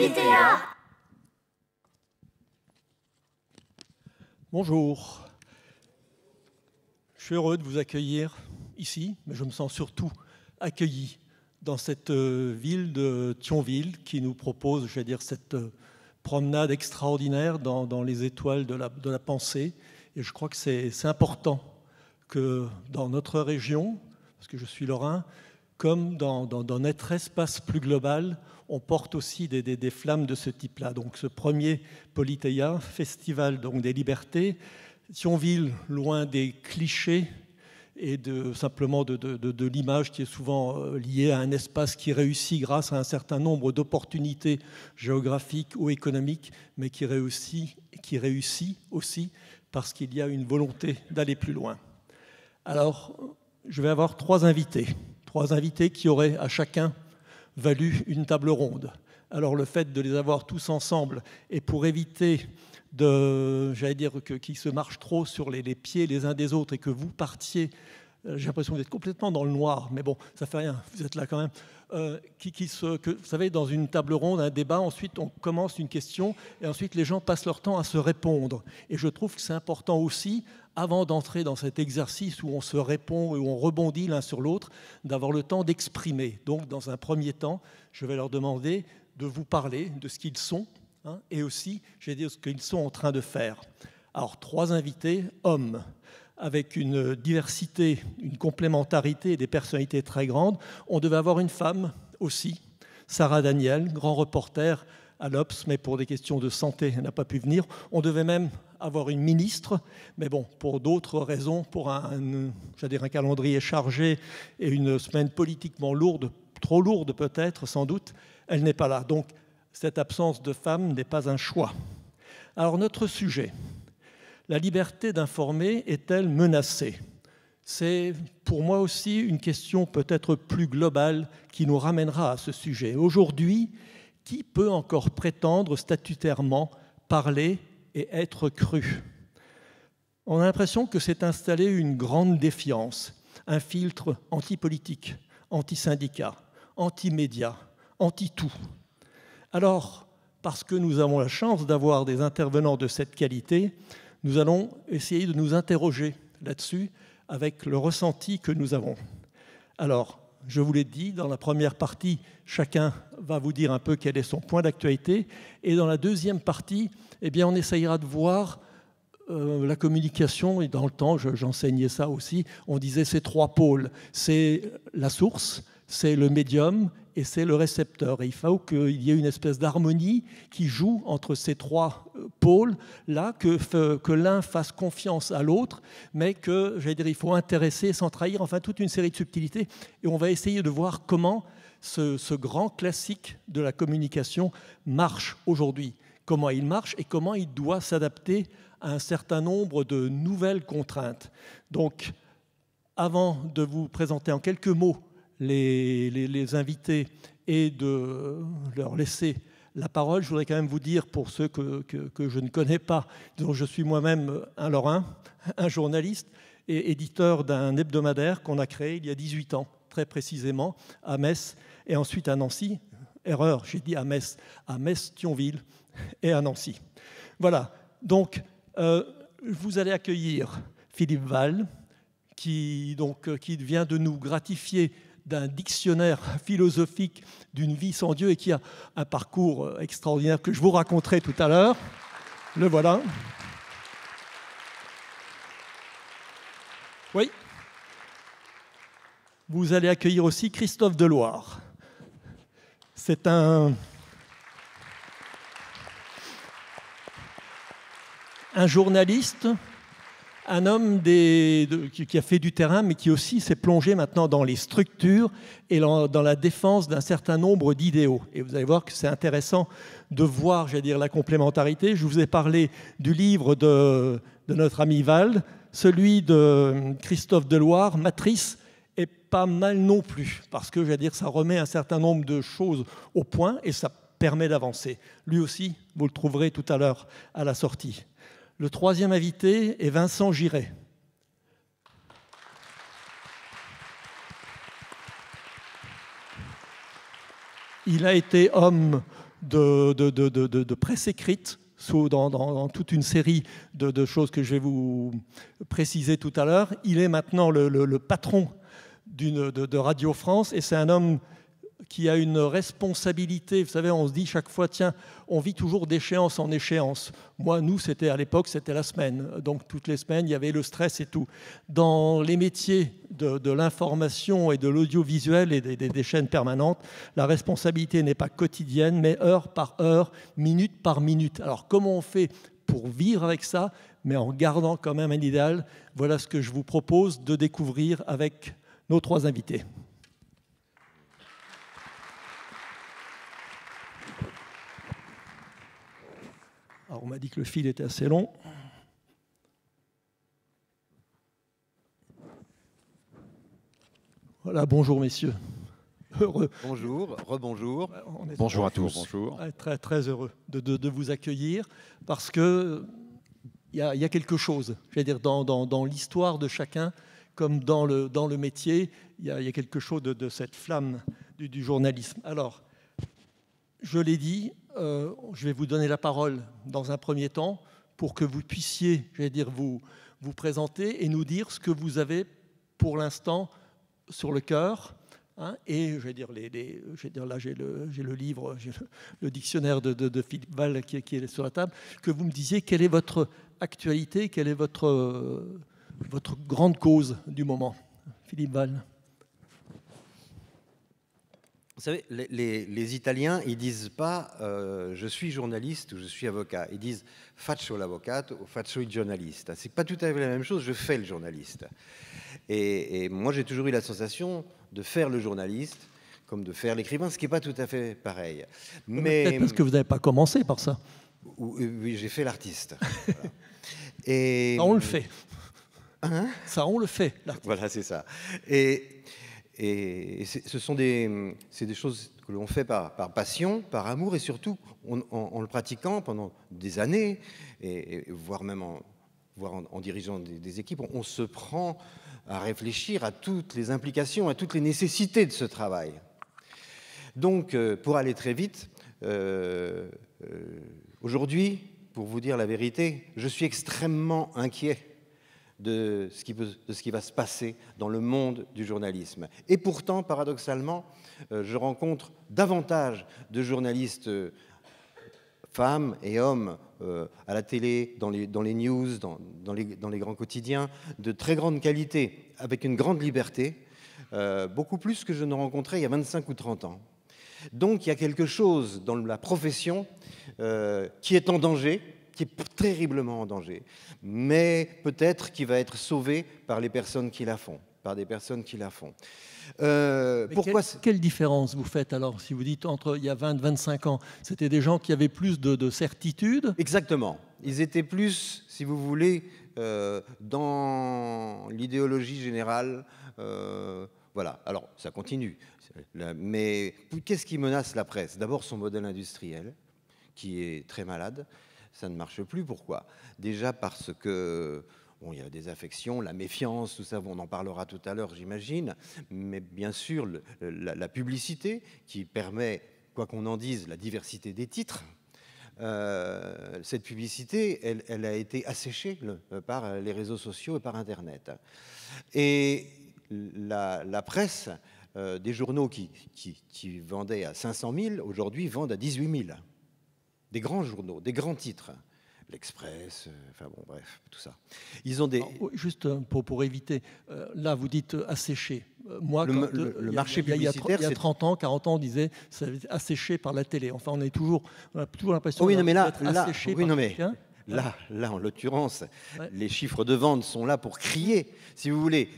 Politeia. Bonjour. Je suis heureux de vous accueillir ici, mais je me sens surtout accueilli dans cette ville de Thionville qui nous propose, je vais dire, cette promenade extraordinaire dans les étoiles de la pensée. Et je crois que c'est important que dans notre région, parce que je suis lorrain, comme dans notre espace plus global, on porte aussi des flammes de ce type-là. Donc ce premier Politeia, festival donc, des libertés, Thionville, loin des clichés et simplement de l'image qui est souvent liée à un espace qui réussit grâce à un certain nombre d'opportunités géographiques ou économiques, mais qui réussit aussi parce qu'il y a une volonté d'aller plus loin. Alors, je vais avoir trois invités qui auraient à chacun valu une table ronde. Alors le fait de les avoir tous ensemble et pour éviter qu'ils se marchent trop sur les pieds les uns des autres et que vous partiez, j'ai l'impression d'être complètement dans le noir, mais bon, ça fait rien, vous êtes là quand même, vous savez, dans une table ronde, un débat, ensuite on commence une question et ensuite les gens passent leur temps à se répondre. Et je trouve que c'est important aussi, avant d'entrer dans cet exercice où on se répond et où on rebondit l'un sur l'autre, d'avoir le temps d'exprimer. Donc, dans un premier temps, je vais leur demander de vous parler de ce qu'ils sont et aussi, je vais dire, ce qu'ils sont en train de faire. Alors, trois invités, hommes, avec une diversité, une complémentarité et des personnalités très grandes. On devait avoir une femme aussi, Sarah Daniel, grand reporter à l'Obs, mais pour des questions de santé, elle n'a pas pu venir. On devait même avoir une ministre, mais bon, pour d'autres raisons, pour un calendrier chargé et une semaine politiquement lourde, trop lourde peut-être, sans doute, elle n'est pas là. Donc, cette absence de femme n'est pas un choix. Alors, notre sujet, la liberté d'informer est-elle menacée ? C'est pour moi aussi une question peut-être plus globale qui nous ramènera à ce sujet. Aujourd'hui, qui peut encore prétendre statutairement parler et être cru ? On a l'impression que s'est installée une grande défiance, un filtre anti-politique, anti-syndicat, anti-média, anti-tout. Alors, parce que nous avons la chance d'avoir des intervenants de cette qualité, nous allons essayer de nous interroger là-dessus avec le ressenti que nous avons. Alors, je vous l'ai dit, dans la première partie, chacun va vous dire un peu quel est son point d'actualité. Et dans la deuxième partie, eh bien, on essayera de voir la communication. Et dans le temps, j'enseignais ça aussi, on disait ces trois pôles. C'est la source, c'est le médium et c'est le récepteur. Et il faut qu'il y ait une espèce d'harmonie qui joue entre ces trois pôles-là, que l'un fasse confiance à l'autre, mais il faut intéresser sans trahir, enfin toute une série de subtilités. Et on va essayer de voir comment ce grand classique de la communication marche aujourd'hui. Comment il marche et comment il doit s'adapter à un certain nombre de nouvelles contraintes. Donc, avant de vous présenter en quelques mots les invités et de leur laisser la parole, je voudrais quand même vous dire, pour ceux que je ne connais pas, dont je suis moi-même un Lorrain, un journaliste et éditeur d'un hebdomadaire qu'on a créé il y a 18 ans, très précisément, à Metz et ensuite à Nancy. Erreur, j'ai dit à Metz, Thionville et à Nancy. Voilà, donc vous allez accueillir Philippe Val, qui vient de nous gratifier d'un dictionnaire philosophique d'une vie sans Dieu et qui a un parcours extraordinaire que je vous raconterai tout à l'heure. Le voilà. Oui. Vous allez accueillir aussi Christophe Deloire. C'est un journaliste, un homme qui a fait du terrain, mais qui aussi s'est plongé maintenant dans les structures et dans la défense d'un certain nombre d'idéaux. Et vous allez voir que c'est intéressant de voir, la complémentarité. Je vous ai parlé du livre de notre ami Val, celui de Christophe Deloire, Matrice, est pas mal non plus, parce que, ça remet un certain nombre de choses au point et ça permet d'avancer. Lui aussi, vous le trouverez tout à l'heure à la sortie. Le troisième invité est Vincent Giret. Il a été homme de presse écrite dans toute une série de choses que je vais vous préciser tout à l'heure. Il est maintenant le patron de Radio France et c'est un homme qui a une responsabilité. Vous savez, on se dit chaque fois, tiens, on vit toujours d'échéance en échéance. Moi, nous, à l'époque, c'était la semaine. Donc, toutes les semaines, il y avait le stress et tout. Dans les métiers de l'information et de l'audiovisuel et des chaînes permanentes, la responsabilité n'est pas quotidienne, mais heure par heure, minute par minute. Alors, comment on fait pour vivre avec ça, mais en gardant quand même un idéal? Voilà ce que je vous propose de découvrir avec nos 3 invités. Alors, on m'a dit que le fil était assez long. Voilà, bonjour messieurs. Heureux. Bonjour, rebonjour. Bonjour à tous. Bonjour. Très, très heureux de vous accueillir parce que il y a quelque chose, je veux dire, dans l'histoire de chacun, comme dans le métier, il y a quelque chose de cette flamme du journalisme. Alors, je l'ai dit, je vais vous donner la parole dans un premier temps pour que vous puissiez, j'allais dire, vous présenter et nous dire ce que vous avez pour l'instant sur le cœur. Hein, et je vais dire, là j'ai le livre, j'ai le dictionnaire de Philippe Val qui est sur la table, que vous me disiez quelle est votre actualité, quelle est votre grande cause du moment. Philippe Val. Vous savez, les Italiens, ils disent pas je suis journaliste ou je suis avocat. Ils disent faccio l'avvocato ou faccio il giornalista. C'est pas tout à fait la même chose. Je fais le journaliste. Et moi, j'ai toujours eu la sensation de faire le journaliste comme de faire l'écrivain, ce qui n'est pas tout à fait pareil. Mais peut-être parce que vous n'avez pas commencé par ça. Oui, j'ai fait l'artiste. Voilà. Et ça, on le fait. Hein? Ça, on le fait. Voilà, c'est ça. Et ce sont des choses que l'on fait par passion, par amour et surtout en le pratiquant pendant des années, et voire même en dirigeant des équipes, on se prend à réfléchir à toutes les implications, à toutes les nécessités de ce travail. Donc, pour aller très vite, aujourd'hui, pour vous dire la vérité, je suis extrêmement inquiet de ce qui va se passer dans le monde du journalisme. Et pourtant, paradoxalement, je rencontre davantage de journalistes femmes et hommes à la télé, dans les news, dans les grands quotidiens, de très grande qualité, avec une grande liberté, beaucoup plus que je ne rencontrais il y a 25 ou 30 ans. Donc il y a quelque chose dans la profession qui est en danger, qui est terriblement en danger, mais peut-être qui va être sauvé par les personnes qui la font, par des personnes qui la font. Quelle différence vous faites alors, si vous dites entre il y a 20-25 ans, c'était des gens qui avaient plus de certitude? Exactement. Ils étaient plus, si vous voulez, dans l'idéologie générale. Voilà. Alors, ça continue. Mais qu'est-ce qui menace la presse? D'abord, son modèle industriel, qui est très malade. Ça ne marche plus. Pourquoi? Déjà parce que bon, il y a des affections, la méfiance, tout ça, on en parlera tout à l'heure, j'imagine. Mais bien sûr, la publicité qui permet, quoi qu'on en dise, la diversité des titres. Cette publicité, elle a été asséchée par les réseaux sociaux et par Internet. Et la presse, des journaux qui vendaient à 500 000, aujourd'hui vendent à 18 000. Des grands journaux, des grands titres. L'Express, enfin bon, bref, tout ça. Ils ont des... Alors, juste pour éviter, là vous dites asséché. Moi, le marché publicitaire, il y a 30 ans, 40 ans, on disait ça avait été asséché par la télé. Enfin, on a toujours l'impression d'être asséché par quelqu'un. Là, en l'occurrence, ouais. Les chiffres de vente sont là pour crier. Si vous voulez,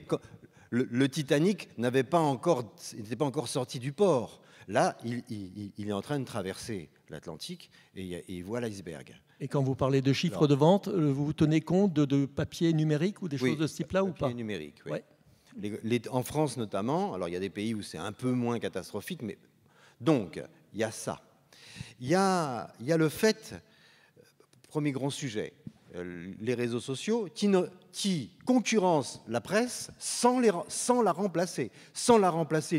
le Titanic n'était pas encore sorti du port. Là, il est en train de traverser l'Atlantique et il voit l'iceberg. Et quand vous parlez de chiffres de vente, vous tenez compte de papier numérique ou des choses de ce type-là ou pas? Papier numérique, oui. Ouais. En France notamment, alors il y a des pays où c'est un peu moins catastrophique, mais donc il y a ça. Il y a le fait, premier grand sujet, les réseaux sociaux qui concurrencent la presse sans la remplacer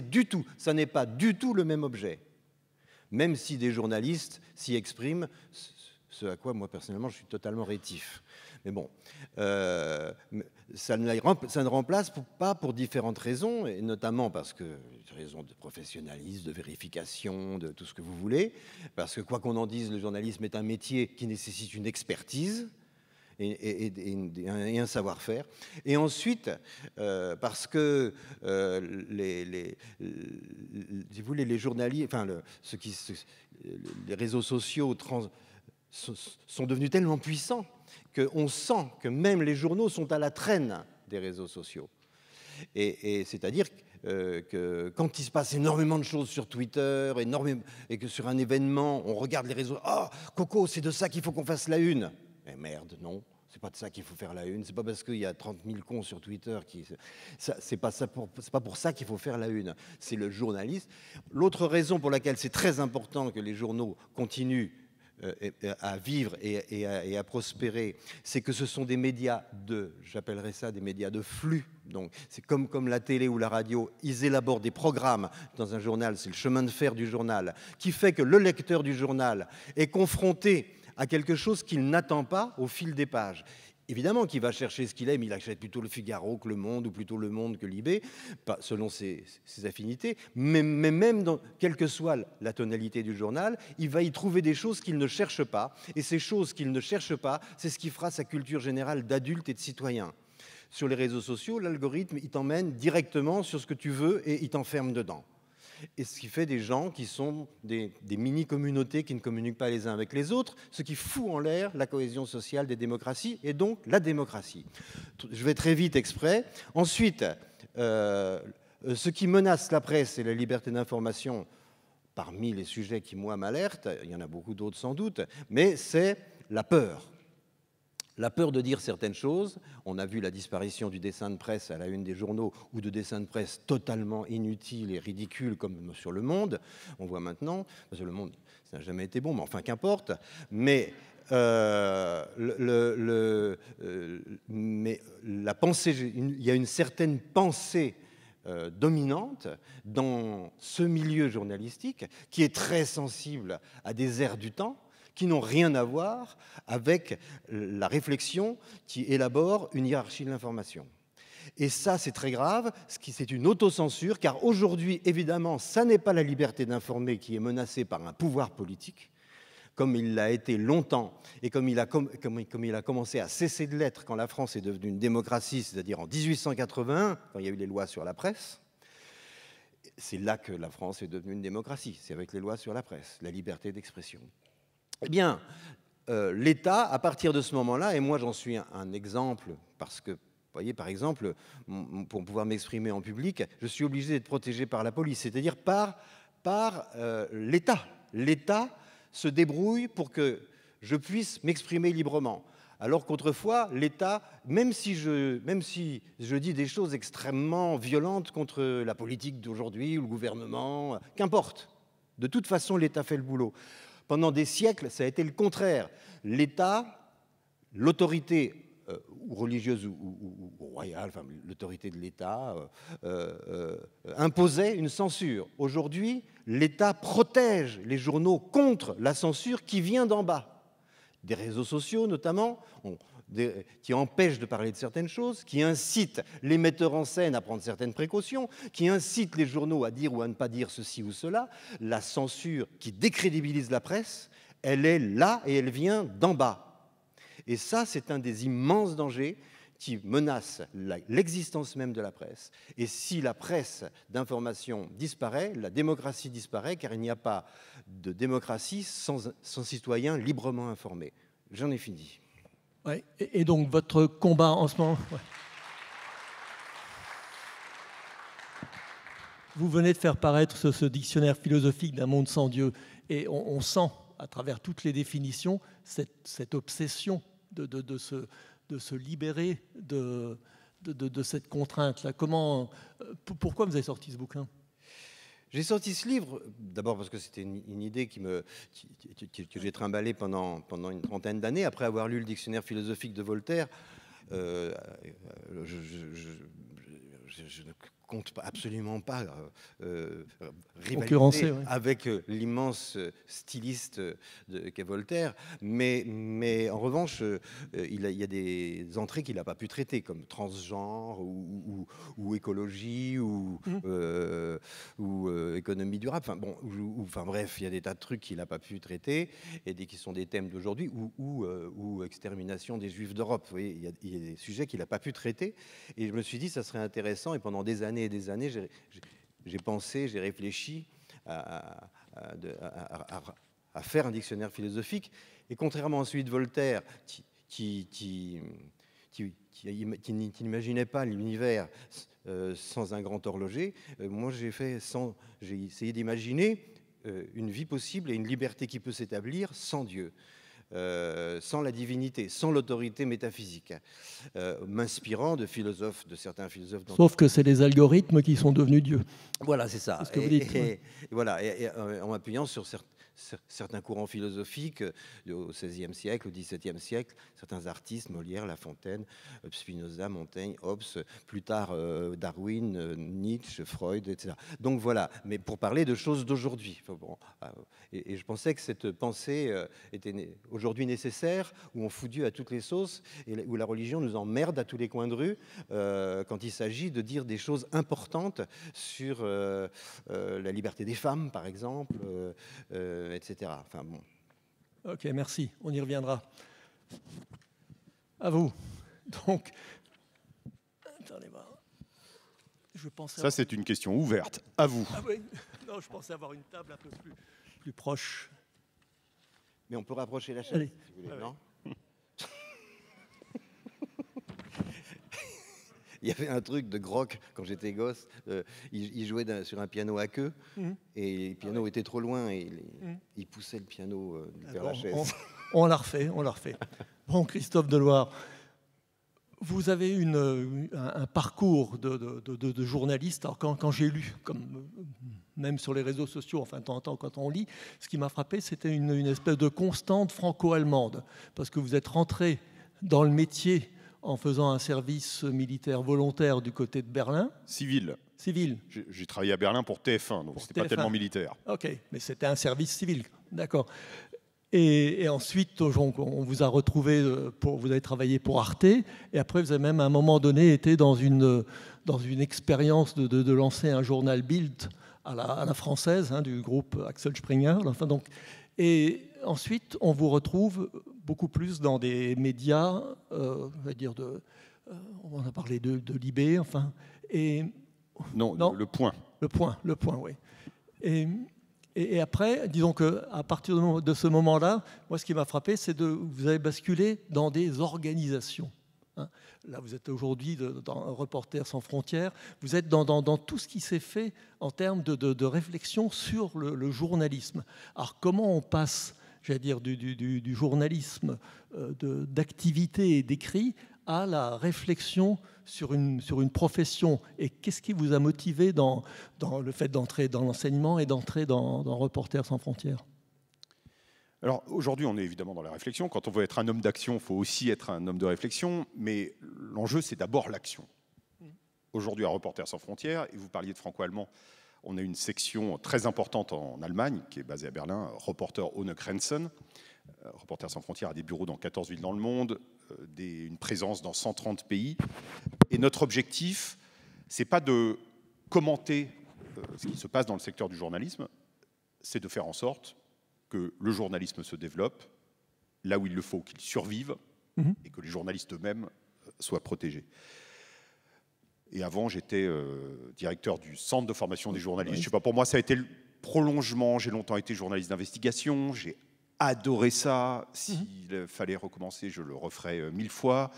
du tout. Ça n'est pas du tout le même objet. même si des journalistes s'y expriment, ce à quoi moi personnellement je suis totalement rétif. Mais bon, ça ne remplace pas pour différentes raisons, et notamment parce que raisons de professionnalisme, de vérification, de tout ce que vous voulez, parce que quoi qu'on en dise, le journalisme est un métier qui nécessite une expertise et un savoir-faire. Et ensuite, parce que si vous voulez, les journalistes, enfin, les réseaux sociaux sont devenus tellement puissants qu'on sent que même les journaux sont à la traîne des réseaux sociaux. Et c'est-à-dire que quand il se passe énormément de choses sur Twitter, et que sur un événement, on regarde les réseaux, « Oh, Coco, c'est de ça qu'il faut qu'on fasse la une !» Eh merde, non, c'est pas de ça qu'il faut faire la une, c'est pas parce qu'il y a 30 000 cons sur Twitter, c'est pas pour ça qu'il faut faire la une, c'est le journaliste. L'autre raison pour laquelle c'est très important que les journaux continuent à vivre et à prospérer, c'est que ce sont des médias j'appellerais ça des médias de flux. Donc c'est comme la télé ou la radio, ils élaborent des programmes dans un journal, c'est le chemin de fer du journal, qui fait que le lecteur du journal est confronté à quelque chose qu'il n'attend pas au fil des pages. Évidemment qu'il va chercher ce qu'il aime, il achète plutôt le Figaro que le Monde, ou plutôt le Monde que Libé, selon ses affinités, mais même quelle que soit la tonalité du journal, il va y trouver des choses qu'il ne cherche pas, et ces choses qu'il ne cherche pas, c'est ce qui fera sa culture générale d'adulte et de citoyen. Sur les réseaux sociaux, l'algorithme, il t'emmène directement sur ce que tu veux et il t'enferme dedans. Et ce qui fait des gens qui sont des mini-communautés qui ne communiquent pas les uns avec les autres, ce qui fout en l'air la cohésion sociale des démocraties et donc la démocratie. Je vais très vite exprès. Ensuite, ce qui menace la presse et la liberté d'information, parmi les sujets qui, moi, m'alertent, il y en a beaucoup d'autres sans doute, mais c'est la peur. La peur de dire certaines choses. On a vu la disparition du dessin de presse à la une des journaux ou de dessins de presse totalement inutiles et ridicules comme sur Le Monde. On voit maintenant, parce que Le Monde, ça n'a jamais été bon, mais enfin qu'importe. Mais la pensée, il y a une certaine pensée dominante dans ce milieu journalistique qui est très sensible à des airs du temps, qui n'ont rien à voir avec la réflexion qui élabore une hiérarchie de l'information. Et ça, c'est très grave, c'est une autocensure, car aujourd'hui, évidemment, ça n'est pas la liberté d'informer qui est menacée par un pouvoir politique, comme il l'a été longtemps, et comme il a commencé à cesser de l'être quand la France est devenue une démocratie, c'est-à-dire en 1881, quand il y a eu les lois sur la presse. C'est là que la France est devenue une démocratie, c'est avec les lois sur la presse, la liberté d'expression. Eh bien, l'État, à partir de ce moment-là, et moi j'en suis un exemple, parce que, vous voyez, par exemple, pour pouvoir m'exprimer en public, je suis obligé d'être protégé par la police, c'est-à-dire par l'État. L'État se débrouille pour que je puisse m'exprimer librement. Alors qu'autrefois, l'État, même si je dis des choses extrêmement violentes contre la politique d'aujourd'hui ou le gouvernement, qu'importe, de toute façon, l'État fait le boulot. Pendant des siècles, ça a été le contraire. L'État, l'autorité religieuse ou royale, enfin, l'autorité de l'État, imposait une censure. Aujourd'hui, l'État protège les journaux contre la censure qui vient d'en bas. Des réseaux sociaux, notamment, qui empêchent de parler de certaines choses, qui incitent les metteurs en scène à prendre certaines précautions, qui incitent les journaux à dire ou à ne pas dire ceci ou cela. La censure qui décrédibilise la presse, elle est là et elle vient d'en bas. Et ça, c'est un des immenses dangers qui menace l'existence même de la presse. Et si la presse d'information disparaît, la démocratie disparaît, car il n'y a pas de démocratie sans citoyens librement informés. J'en ai fini. Ouais, et donc votre combat en ce moment... Ouais. Vous venez de faire paraître ce dictionnaire philosophique d'un monde sans Dieu, et on sent, à travers toutes les définitions, cette obsession de se libérer de cette contrainte-là. Pourquoi vous avez sorti ce bouquin ? J'ai sorti ce livre, d'abord parce que c'était une idée que j'ai trimballée pendant une trentaine d'années. Après avoir lu le dictionnaire philosophique de Voltaire, je ne compte absolument pas Concurrencer, rivaliser ouais. avec l'immense styliste qu'est Voltaire, mais en revanche, il y a des entrées qu'il n'a pas pu traiter, comme transgenre ou écologie ou économie durable. Enfin, bon, enfin bref, il y a des tas de trucs qu'il n'a pas pu traiter et qui sont des thèmes d'aujourd'hui, ou extermination des Juifs d'Europe. Vous voyez, il y a des sujets qu'il n'a pas pu traiter. Et je me suis dit, ça serait intéressant. Et pendant des années et des années, j'ai pensé, j'ai réfléchi à faire un dictionnaire philosophique. Et contrairement à celui de Voltaire, qui n'imaginait pas l'univers sans un grand horloger, moi j'ai essayé d'imaginer une vie possible et une liberté qui peut s'établir sans Dieu. Sans la divinité, sans l'autorité métaphysique, m'inspirant de certains philosophes. Sauf que c'est les algorithmes qui sont devenus Dieu. Voilà, c'est ça. C'est ce que vous dites. Voilà, en m'appuyant sur certains courants philosophiques au XVIe siècle, au XVIIe siècle, certains artistes, Molière, La Fontaine, Spinoza, Montaigne, Hobbes, plus tard Darwin, Nietzsche, Freud, etc. Donc voilà, mais pour parler de choses d'aujourd'hui. Bon, et je pensais que cette pensée était aujourd'hui nécessaire, où on fout Dieu à toutes les sauces, et où la religion nous emmerde à tous les coins de rue, quand il s'agit de dire des choses importantes sur la liberté des femmes, par exemple, etc. Enfin, bon. Ok, merci. On y reviendra. À vous. Donc, attendez voir. Je pensais Ça, c'est une question ouverte. À vous. Ah oui. Non, je pensais avoir une table un peu plus proche. Mais on peut rapprocher la chaise, Allez. si vous voulez, non ? Il y avait un truc de Grock quand j'étais gosse. Il jouait sur un piano à queue et le piano était trop loin et il poussait le piano vers la chaise. On l'a refait, on l'a refait. Bon, Christophe Deloire, vous avez un parcours de journaliste. Alors quand j'ai lu, même sur les réseaux sociaux, enfin de temps en temps quand on lit, ce qui m'a frappé, c'était une espèce de constante franco-allemande, parce que vous êtes rentré dans le métier en faisant un service militaire volontaire du côté de Berlin. Civil. Civil. J'ai travaillé à Berlin pour TF1, donc c'était pas tellement militaire. Ok, mais c'était un service civil, d'accord. Et ensuite, on vous a retrouvé, vous avez travaillé pour Arte, et après vous avez même à un moment donné été dans une expérience de lancer un journal Bild à la française, hein, du groupe Axel Springer. Enfin, donc, et ensuite, on vous retrouve beaucoup plus dans des médias, on va dire on a parlé de Libé, enfin, et non, Le Point. Le Point, oui. Et après, disons qu'à partir de ce moment-là, moi, ce qui m'a frappé, c'est que vous avez basculé dans des organisations. Hein. Là, vous êtes aujourd'hui dans Reporters sans frontières. Vous êtes dans tout ce qui s'est fait en termes de réflexion sur le journalisme. Alors, comment on passe, j'allais dire, du journalisme d'activité et d'écrit à la réflexion sur une profession, et qu'est-ce qui vous a motivé dans le fait d'entrer dans l'enseignement et d'entrer dans Reporters sans frontières? Alors aujourd'hui, on est évidemment dans la réflexion. Quand on veut être un homme d'action, il faut aussi être un homme de réflexion, mais l'enjeu, c'est d'abord l'action. Aujourd'hui, à Reporters sans frontières, et vous parliez de franco-allemand, on a une section très importante en Allemagne, qui est basée à Berlin, Reporter ohne Grenzen. Reporters sans frontières a des bureaux dans 14 villes dans le monde, une présence dans 130 pays. Et notre objectif, c'est pas de commenter ce qui se passe dans le secteur du journalisme, c'est de faire en sorte que le journalisme se développe là où il le faut, qu'il survive, et que les journalistes eux-mêmes soient protégés. Et avant, j'étais directeur du centre de formation des journalistes. Je sais pas, pour moi, ça a été le prolongement. J'ai longtemps été journaliste d'investigation. J'ai adoré ça. S'il fallait recommencer, je le referais 1000 fois.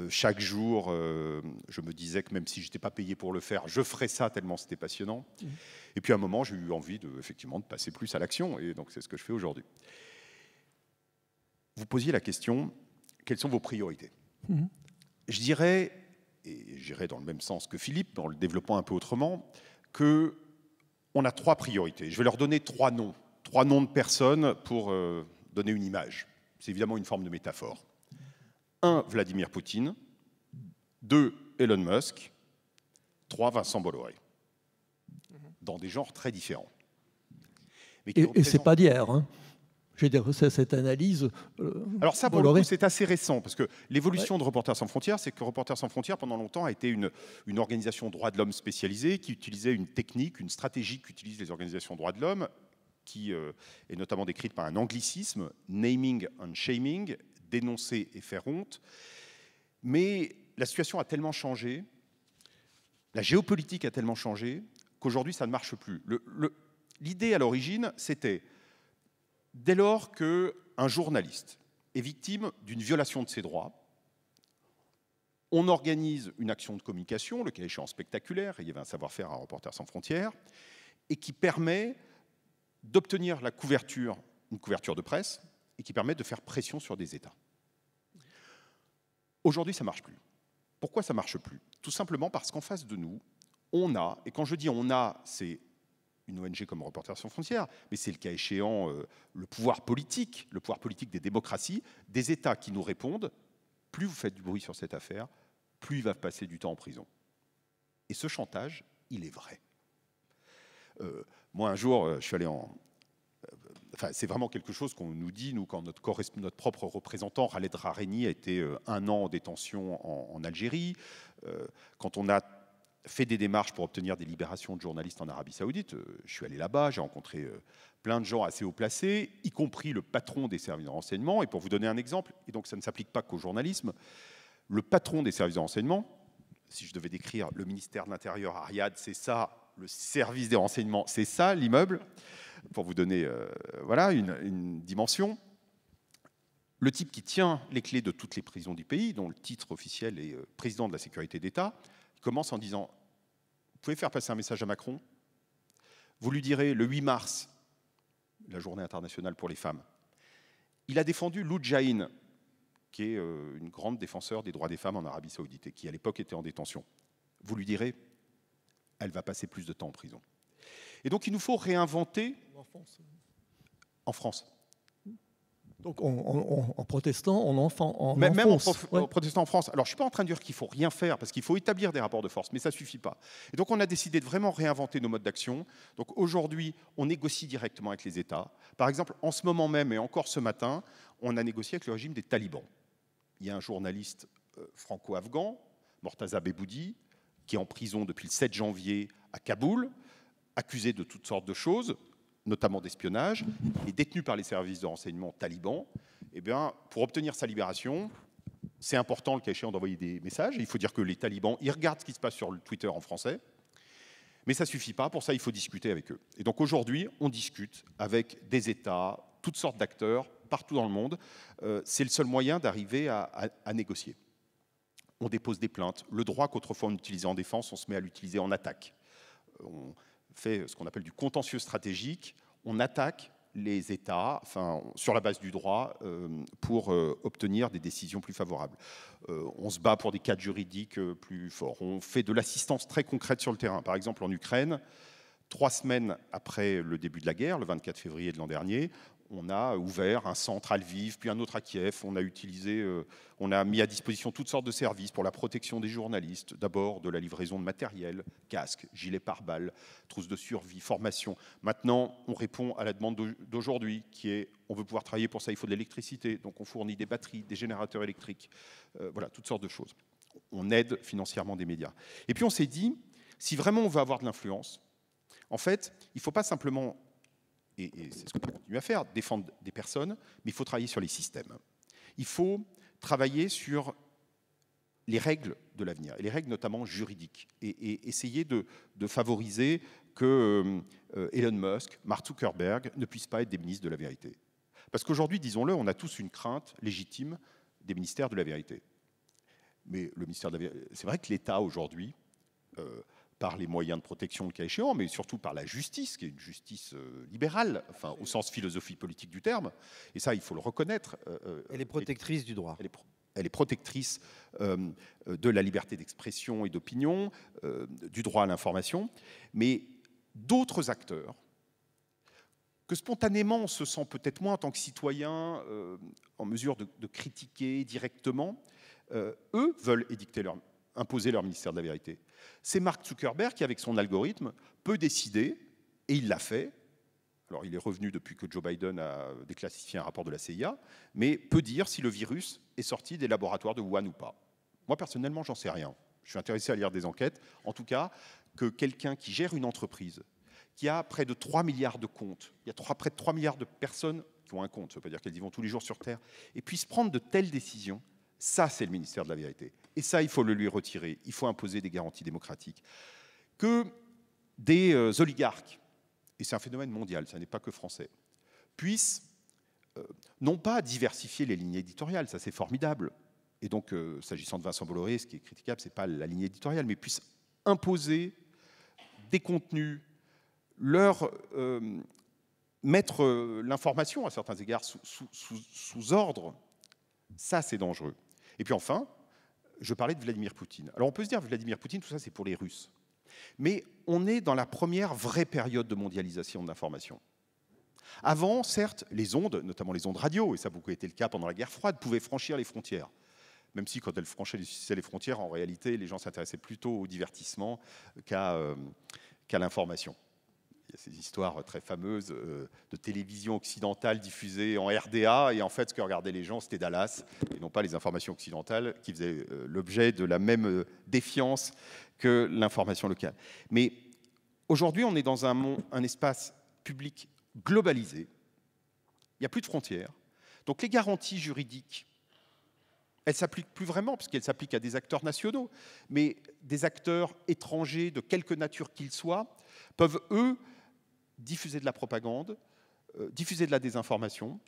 Chaque jour, je me disais que même si je n'étais pas payé pour le faire, je ferais ça tellement c'était passionnant. Et puis à un moment, j'ai eu envie effectivement de passer plus à l'action. Et donc, c'est ce que je fais aujourd'hui. Vous posiez la question, quelles sont vos priorités? Je dirais, et j'irai dans le même sens que Philippe, en le développant un peu autrement, qu'on a 3 priorités. Je vais leur donner 3 noms. 3 noms de personnes pour donner une image. C'est évidemment une forme de métaphore. 1, Vladimir Poutine. 2, Elon Musk. 3 Vincent Bolloré, dans des genres très différents. Mais et c'est pas d'hier, hein. Je veux dire, cette analyse. Alors ça, pour Bolloré. le coup, c'est assez récent, parce que l'évolution de Reporters sans frontières, c'est que Reporters sans frontières, pendant longtemps, a été une organisation droits de l'homme spécialisée qui utilisait une technique, une stratégie qu'utilisent les organisations droits de l'homme, qui est notamment décrite par un anglicisme, naming and shaming, dénoncer et faire honte. Mais la situation a tellement changé, la géopolitique a tellement changé, qu'aujourd'hui, ça ne marche plus. L'idée à l'origine, c'était, dès lors qu'un journaliste est victime d'une violation de ses droits, on organise une action de communication, le cas échéant spectaculaire, et il y avait un savoir-faire à Reporters sans frontières, et qui permet d'obtenir une couverture de presse, et qui permet de faire pression sur des États. Aujourd'hui, ça ne marche plus. Pourquoi ça ne marche plus? Tout simplement parce qu'en face de nous, on a, et quand je dis on a, c'est une ONG comme Reporters sans frontières, mais c'est le cas échéant le pouvoir politique des démocraties, des États qui nous répondent, plus vous faites du bruit sur cette affaire, plus il va passer du temps en prison. Et ce chantage, il est vrai. Moi, un jour, je suis allé c'est vraiment quelque chose qu'on nous dit, nous, quand notre propre représentant, Khaled Raheni, a été 1 an en détention en Algérie, quand on a fait des démarches pour obtenir des libérations de journalistes en Arabie Saoudite. Je suis allé là-bas, j'ai rencontré plein de gens assez haut placés, y compris le patron des services de renseignement. Et pour vous donner un exemple, et donc ça ne s'applique pas qu'au journalisme, le patron des services de renseignement, si je devais décrire le ministère de l'Intérieur à Riyad, c'est ça, le service des renseignements, c'est ça, l'immeuble, pour vous donner voilà, une dimension. Le type qui tient les clés de toutes les prisons du pays, dont le titre officiel est président de la sécurité d'État, commence en disant « Vous pouvez faire passer un message à Macron ? Vous lui direz le 8 mars, la journée internationale pour les femmes, il a défendu Lou Jain, qui est une grande défenseur des droits des femmes en Arabie Saoudite et qui à l'époque était en détention. Vous lui direz, elle va passer plus de temps en prison. » Et donc il nous faut réinventer en France. Donc en protestant, en enfant, même en ouais. protestant en France. Alors je ne suis pas en train de dire qu'il ne faut rien faire, parce qu'il faut établir des rapports de force, mais ça ne suffit pas. Et donc on a décidé de vraiment réinventer nos modes d'action. Donc aujourd'hui, on négocie directement avec les États. Par exemple, en ce moment même, et encore ce matin, on a négocié avec le régime des talibans. Il y a un journaliste franco-afghan, Mortaza Beboudi, qui est en prison depuis le 7 janvier à Kaboul, accusé de toutes sortes de choses, notamment d'espionnage, est détenu par les services de renseignement talibans. Eh bien, pour obtenir sa libération, c'est important, le cas échéant, d'envoyer des messages. Il faut dire que les talibans, ils regardent ce qui se passe sur le Twitter en français, mais ça ne suffit pas. Pour ça, il faut discuter avec eux. Et donc aujourd'hui, on discute avec des États, toutes sortes d'acteurs, partout dans le monde. C'est le seul moyen d'arriver à négocier. On dépose des plaintes. Le droit qu'autrefois on utilisait en défense, on se met à l'utiliser en attaque. On fait ce qu'on appelle du contentieux stratégique. On attaque les États, enfin, sur la base du droit, pour obtenir des décisions plus favorables. On se bat pour des cadres juridiques plus forts. On fait de l'assistance très concrète sur le terrain. Par exemple, en Ukraine, 3 semaines après le début de la guerre, le 24 février de l'an dernier, on a ouvert un centre à Lviv, puis un autre à Kiev. On a mis à disposition toutes sortes de services pour la protection des journalistes. D'abord, de la livraison de matériel, casques, gilets pare-balles, trousses de survie, formation. Maintenant, on répond à la demande d'aujourd'hui, qui est on veut pouvoir travailler pour ça, il faut de l'électricité. Donc on fournit des batteries, des générateurs électriques, voilà, toutes sortes de choses. On aide financièrement des médias. Et puis on s'est dit, si vraiment on veut avoir de l'influence, en fait, il ne faut pas simplement, et c'est ce qu'on continue à faire, défendre des personnes, mais il faut travailler sur les systèmes. Il faut travailler sur les règles de l'avenir, et les règles notamment juridiques, et essayer de favoriser que Elon Musk, Mark Zuckerberg ne puissent pas être des ministres de la vérité. Parce qu'aujourd'hui, disons-le, on a tous une crainte légitime des ministères de la vérité. Mais le ministère de la vérité, c'est vrai que l'État aujourd'hui, par les moyens de protection le cas échéant, mais surtout par la justice, qui est une justice libérale, enfin, au sens philosophie politique du terme, et ça, il faut le reconnaître. Elle est protectrice du droit. Elle est protectrice de la liberté d'expression et d'opinion, du droit à l'information, mais d'autres acteurs, que spontanément on se sent peut-être moins en tant que citoyen en mesure de critiquer directement, eux veulent imposer leur ministère de la vérité. C'est Mark Zuckerberg qui, avec son algorithme, peut décider, et il l'a fait, alors il est revenu depuis que Joe Biden a déclassifié un rapport de la CIA, mais peut dire si le virus est sorti des laboratoires de Wuhan ou pas. Moi, personnellement, j'en sais rien. Je suis intéressé à lire des enquêtes. En tout cas, que quelqu'un qui gère une entreprise, qui a près de 3 milliards de comptes, il y a près de 3 milliards de personnes qui ont un compte, ça ne veut pas dire qu'elles y vont tous les jours sur Terre, et puissent prendre de telles décisions, ça, c'est le ministère de la vérité. Et ça, il faut le lui retirer. Il faut imposer des garanties démocratiques. Que des oligarques, et c'est un phénomène mondial, ça n'est pas que français, puissent non pas diversifier les lignes éditoriales, ça c'est formidable. Et donc, s'agissant de Vincent Bolloré, ce qui est critiquable, ce n'est pas la ligne éditoriale, mais puissent imposer des contenus, leur mettre l'information, à certains égards, sous ordre. Ça, c'est dangereux. Et puis enfin, je parlais de Vladimir Poutine. Alors on peut se dire, Vladimir Poutine, tout ça, c'est pour les Russes. Mais on est dans la première vraie période de mondialisation de l'information. Avant, certes, les ondes, notamment les ondes radio, et ça a beaucoup été le cas pendant la guerre froide, pouvaient franchir les frontières. Même si, quand elles franchissaient les frontières, en réalité, les gens s'intéressaient plutôt au divertissement qu'à l'information. Il y a ces histoires très fameuses de télévision occidentale diffusée en RDA, et en fait, ce que regardaient les gens, c'était Dallas, et non pas les informations occidentales, qui faisaient l'objet de la même défiance que l'information locale. Mais aujourd'hui, on est dans un espace public globalisé. Il n'y a plus de frontières. Donc les garanties juridiques, elles ne s'appliquent plus vraiment, parce qu'elles s'appliquent à des acteurs nationaux, mais des acteurs étrangers, de quelque nature qu'ils soient, peuvent, eux, diffuser de la propagande, diffuser de la désinformation.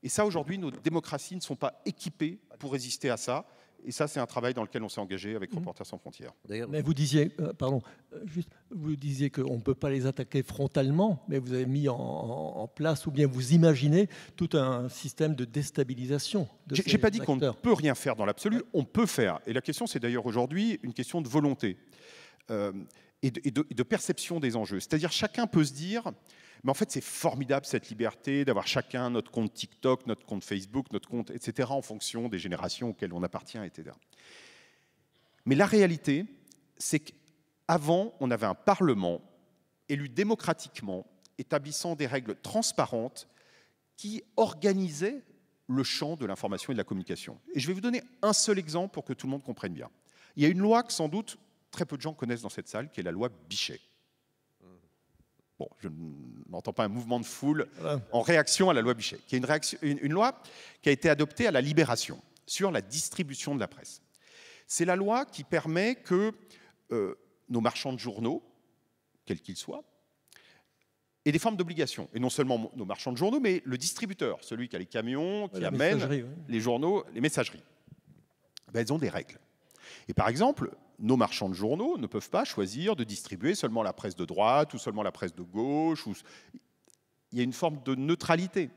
Et ça, aujourd'hui, nos démocraties ne sont pas équipées pour résister à ça. Et ça, c'est un travail dans lequel on s'est engagé avec Reporters sans frontières. Mais vous disiez, vous disiez qu'on ne peut pas les attaquer frontalement, mais vous avez mis en place, ou bien vous imaginez, tout un système de déstabilisation. Je n'ai pas dit qu'on ne peut rien faire dans l'absolu, on peut faire. Et la question, c'est d'ailleurs aujourd'hui une question de volonté et de perception des enjeux. C'est-à-dire, chacun peut se dire, mais en fait, c'est formidable cette liberté d'avoir chacun notre compte TikTok, notre compte Facebook, notre compte, etc., en fonction des générations auxquelles on appartient, etc. Mais la réalité, c'est qu'avant, on avait un Parlement élu démocratiquement, établissant des règles transparentes qui organisaient le champ de l'information et de la communication. Et je vais vous donner un seul exemple pour que tout le monde comprenne bien. Il y a une loi que sans doute très peu de gens connaissent dans cette salle, qui est la loi Bichet. Bon, je n'entends pas un mouvement de foule en réaction à la loi Bichet, qui est une loi qui a été adoptée à la Libération sur la distribution de la presse. C'est la loi qui permet que nos marchands de journaux, quels qu'ils soient, aient des formes d'obligation. Et non seulement nos marchands de journaux, mais le distributeur, celui qui a les camions, qui amène les journaux, les messageries. Ben, elles ont des règles. Et par exemple, nos marchands de journaux ne peuvent pas choisir de distribuer seulement la presse de droite ou seulement la presse de gauche. Il y a une forme de neutralité.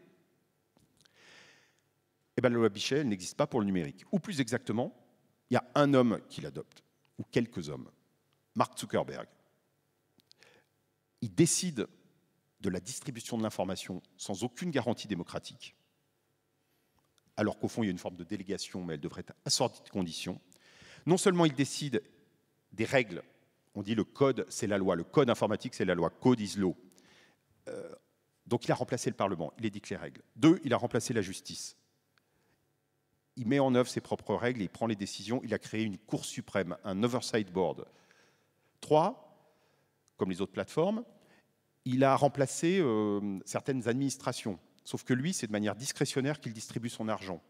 Et bien, la loi Bichet n'existe pas pour le numérique. Ou plus exactement, il y a un homme qui l'adopte, ou quelques hommes, Mark Zuckerberg. Il décide de la distribution de l'information sans aucune garantie démocratique, alors qu'au fond, il y a une forme de délégation, mais elle devrait être assortie de conditions. Non seulement il décide des règles, on dit le code, c'est la loi, le code informatique, c'est la loi, code is law. Donc il a remplacé le Parlement, il édicte les règles. 2, il a remplacé la justice. Il met en œuvre ses propres règles, il prend les décisions, il a créé une Cour suprême, un oversight board. 3, comme les autres plateformes, il a remplacé certaines administrations, sauf que lui, c'est de manière discrétionnaire qu'il distribue son argent.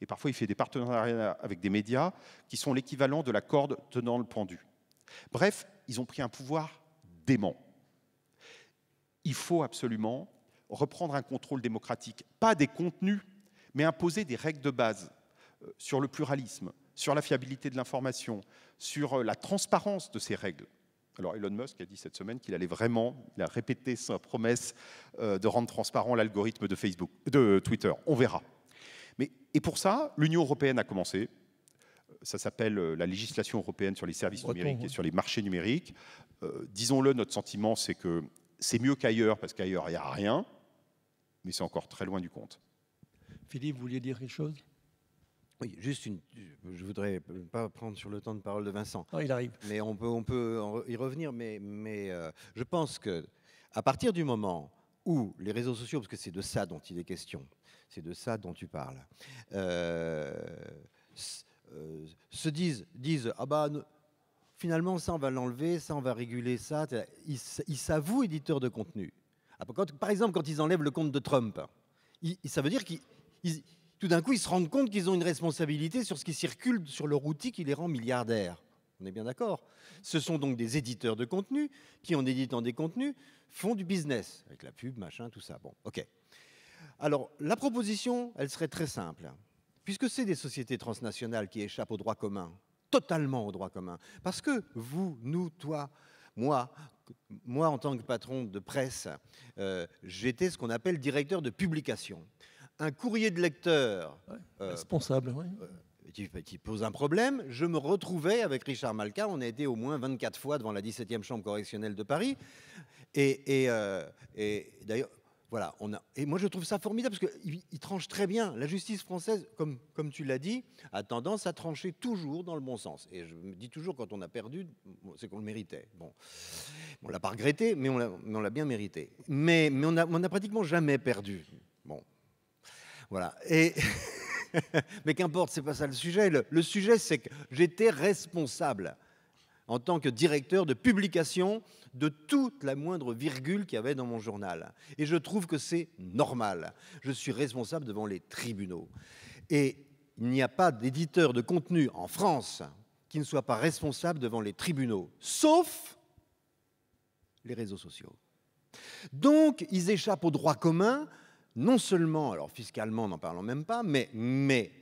Et parfois, il fait des partenariats avec des médias qui sont l'équivalent de la corde tenant le pendu. Bref, ils ont pris un pouvoir dément. Il faut absolument reprendre un contrôle démocratique, pas des contenus, mais imposer des règles de base sur le pluralisme, sur la fiabilité de l'information, sur la transparence de ces règles. Alors Elon Musk a dit cette semaine qu'il allait vraiment, il a répété sa promesse de rendre transparent l'algorithme de Twitter. On verra. Et pour ça, l'Union européenne a commencé. Ça s'appelle la législation européenne sur les services numériques et sur les marchés numériques. Disons-le, notre sentiment, c'est que c'est mieux qu'ailleurs, parce qu'ailleurs, il n'y a rien, mais c'est encore très loin du compte. Philippe, vous vouliez dire quelque chose ? Oui, juste je voudrais pas prendre sur le temps de parole de Vincent. Ah, il arrive. Mais on peut y revenir. Mais je pense que à partir du moment où les réseaux sociaux, parce que c'est de ça dont il est question, c'est de ça dont tu parles, se disent ah bah finalement ça on va l'enlever, ça on va réguler ça. Ils s'avouent éditeurs de contenu. Par exemple, quand ils enlèvent le compte de Trump, ça veut dire tout d'un coup, ils se rendent compte qu'ils ont une responsabilité sur ce qui circule sur leur outil qui les rend milliardaires. On est bien d'accord. Ce sont donc des éditeurs de contenu qui, en éditant des contenus, font du business, avec la pub, machin, tout ça. Bon, ok. Alors, la proposition, elle serait très simple. Puisque c'est des sociétés transnationales qui échappent au droit commun, totalement au droit commun, parce que vous, nous, toi, moi, en tant que patron de presse, j'étais ce qu'on appelle directeur de publication. Un courrier de lecteur responsable, oui. Qui pose un problème, je me retrouvais avec Richard Malka, on a été au moins 24 fois devant la 17e chambre correctionnelle de Paris, et d'ailleurs, voilà, et moi je trouve ça formidable, parce qu'il tranche très bien. La justice française, comme tu l'as dit, a tendance à trancher toujours dans le bon sens, et je me dis toujours, quand on a perdu, c'est qu'on le méritait. Bon, on l'a pas regretté, mais on l'a bien mérité. Mais on a pratiquement jamais perdu. Bon. Voilà. Mais qu'importe, c'est pas ça le sujet. Le sujet, c'est que j'étais responsable, en tant que directeur de publication, de toute la moindre virgule qu'il y avait dans mon journal. Et je trouve que c'est normal. Je suis responsable devant les tribunaux. Et il n'y a pas d'éditeur de contenu en France qui ne soit pas responsable devant les tribunaux, sauf les réseaux sociaux. Donc, ils échappent au droit commun. Non seulement, alors fiscalement, n'en parlons même pas, mais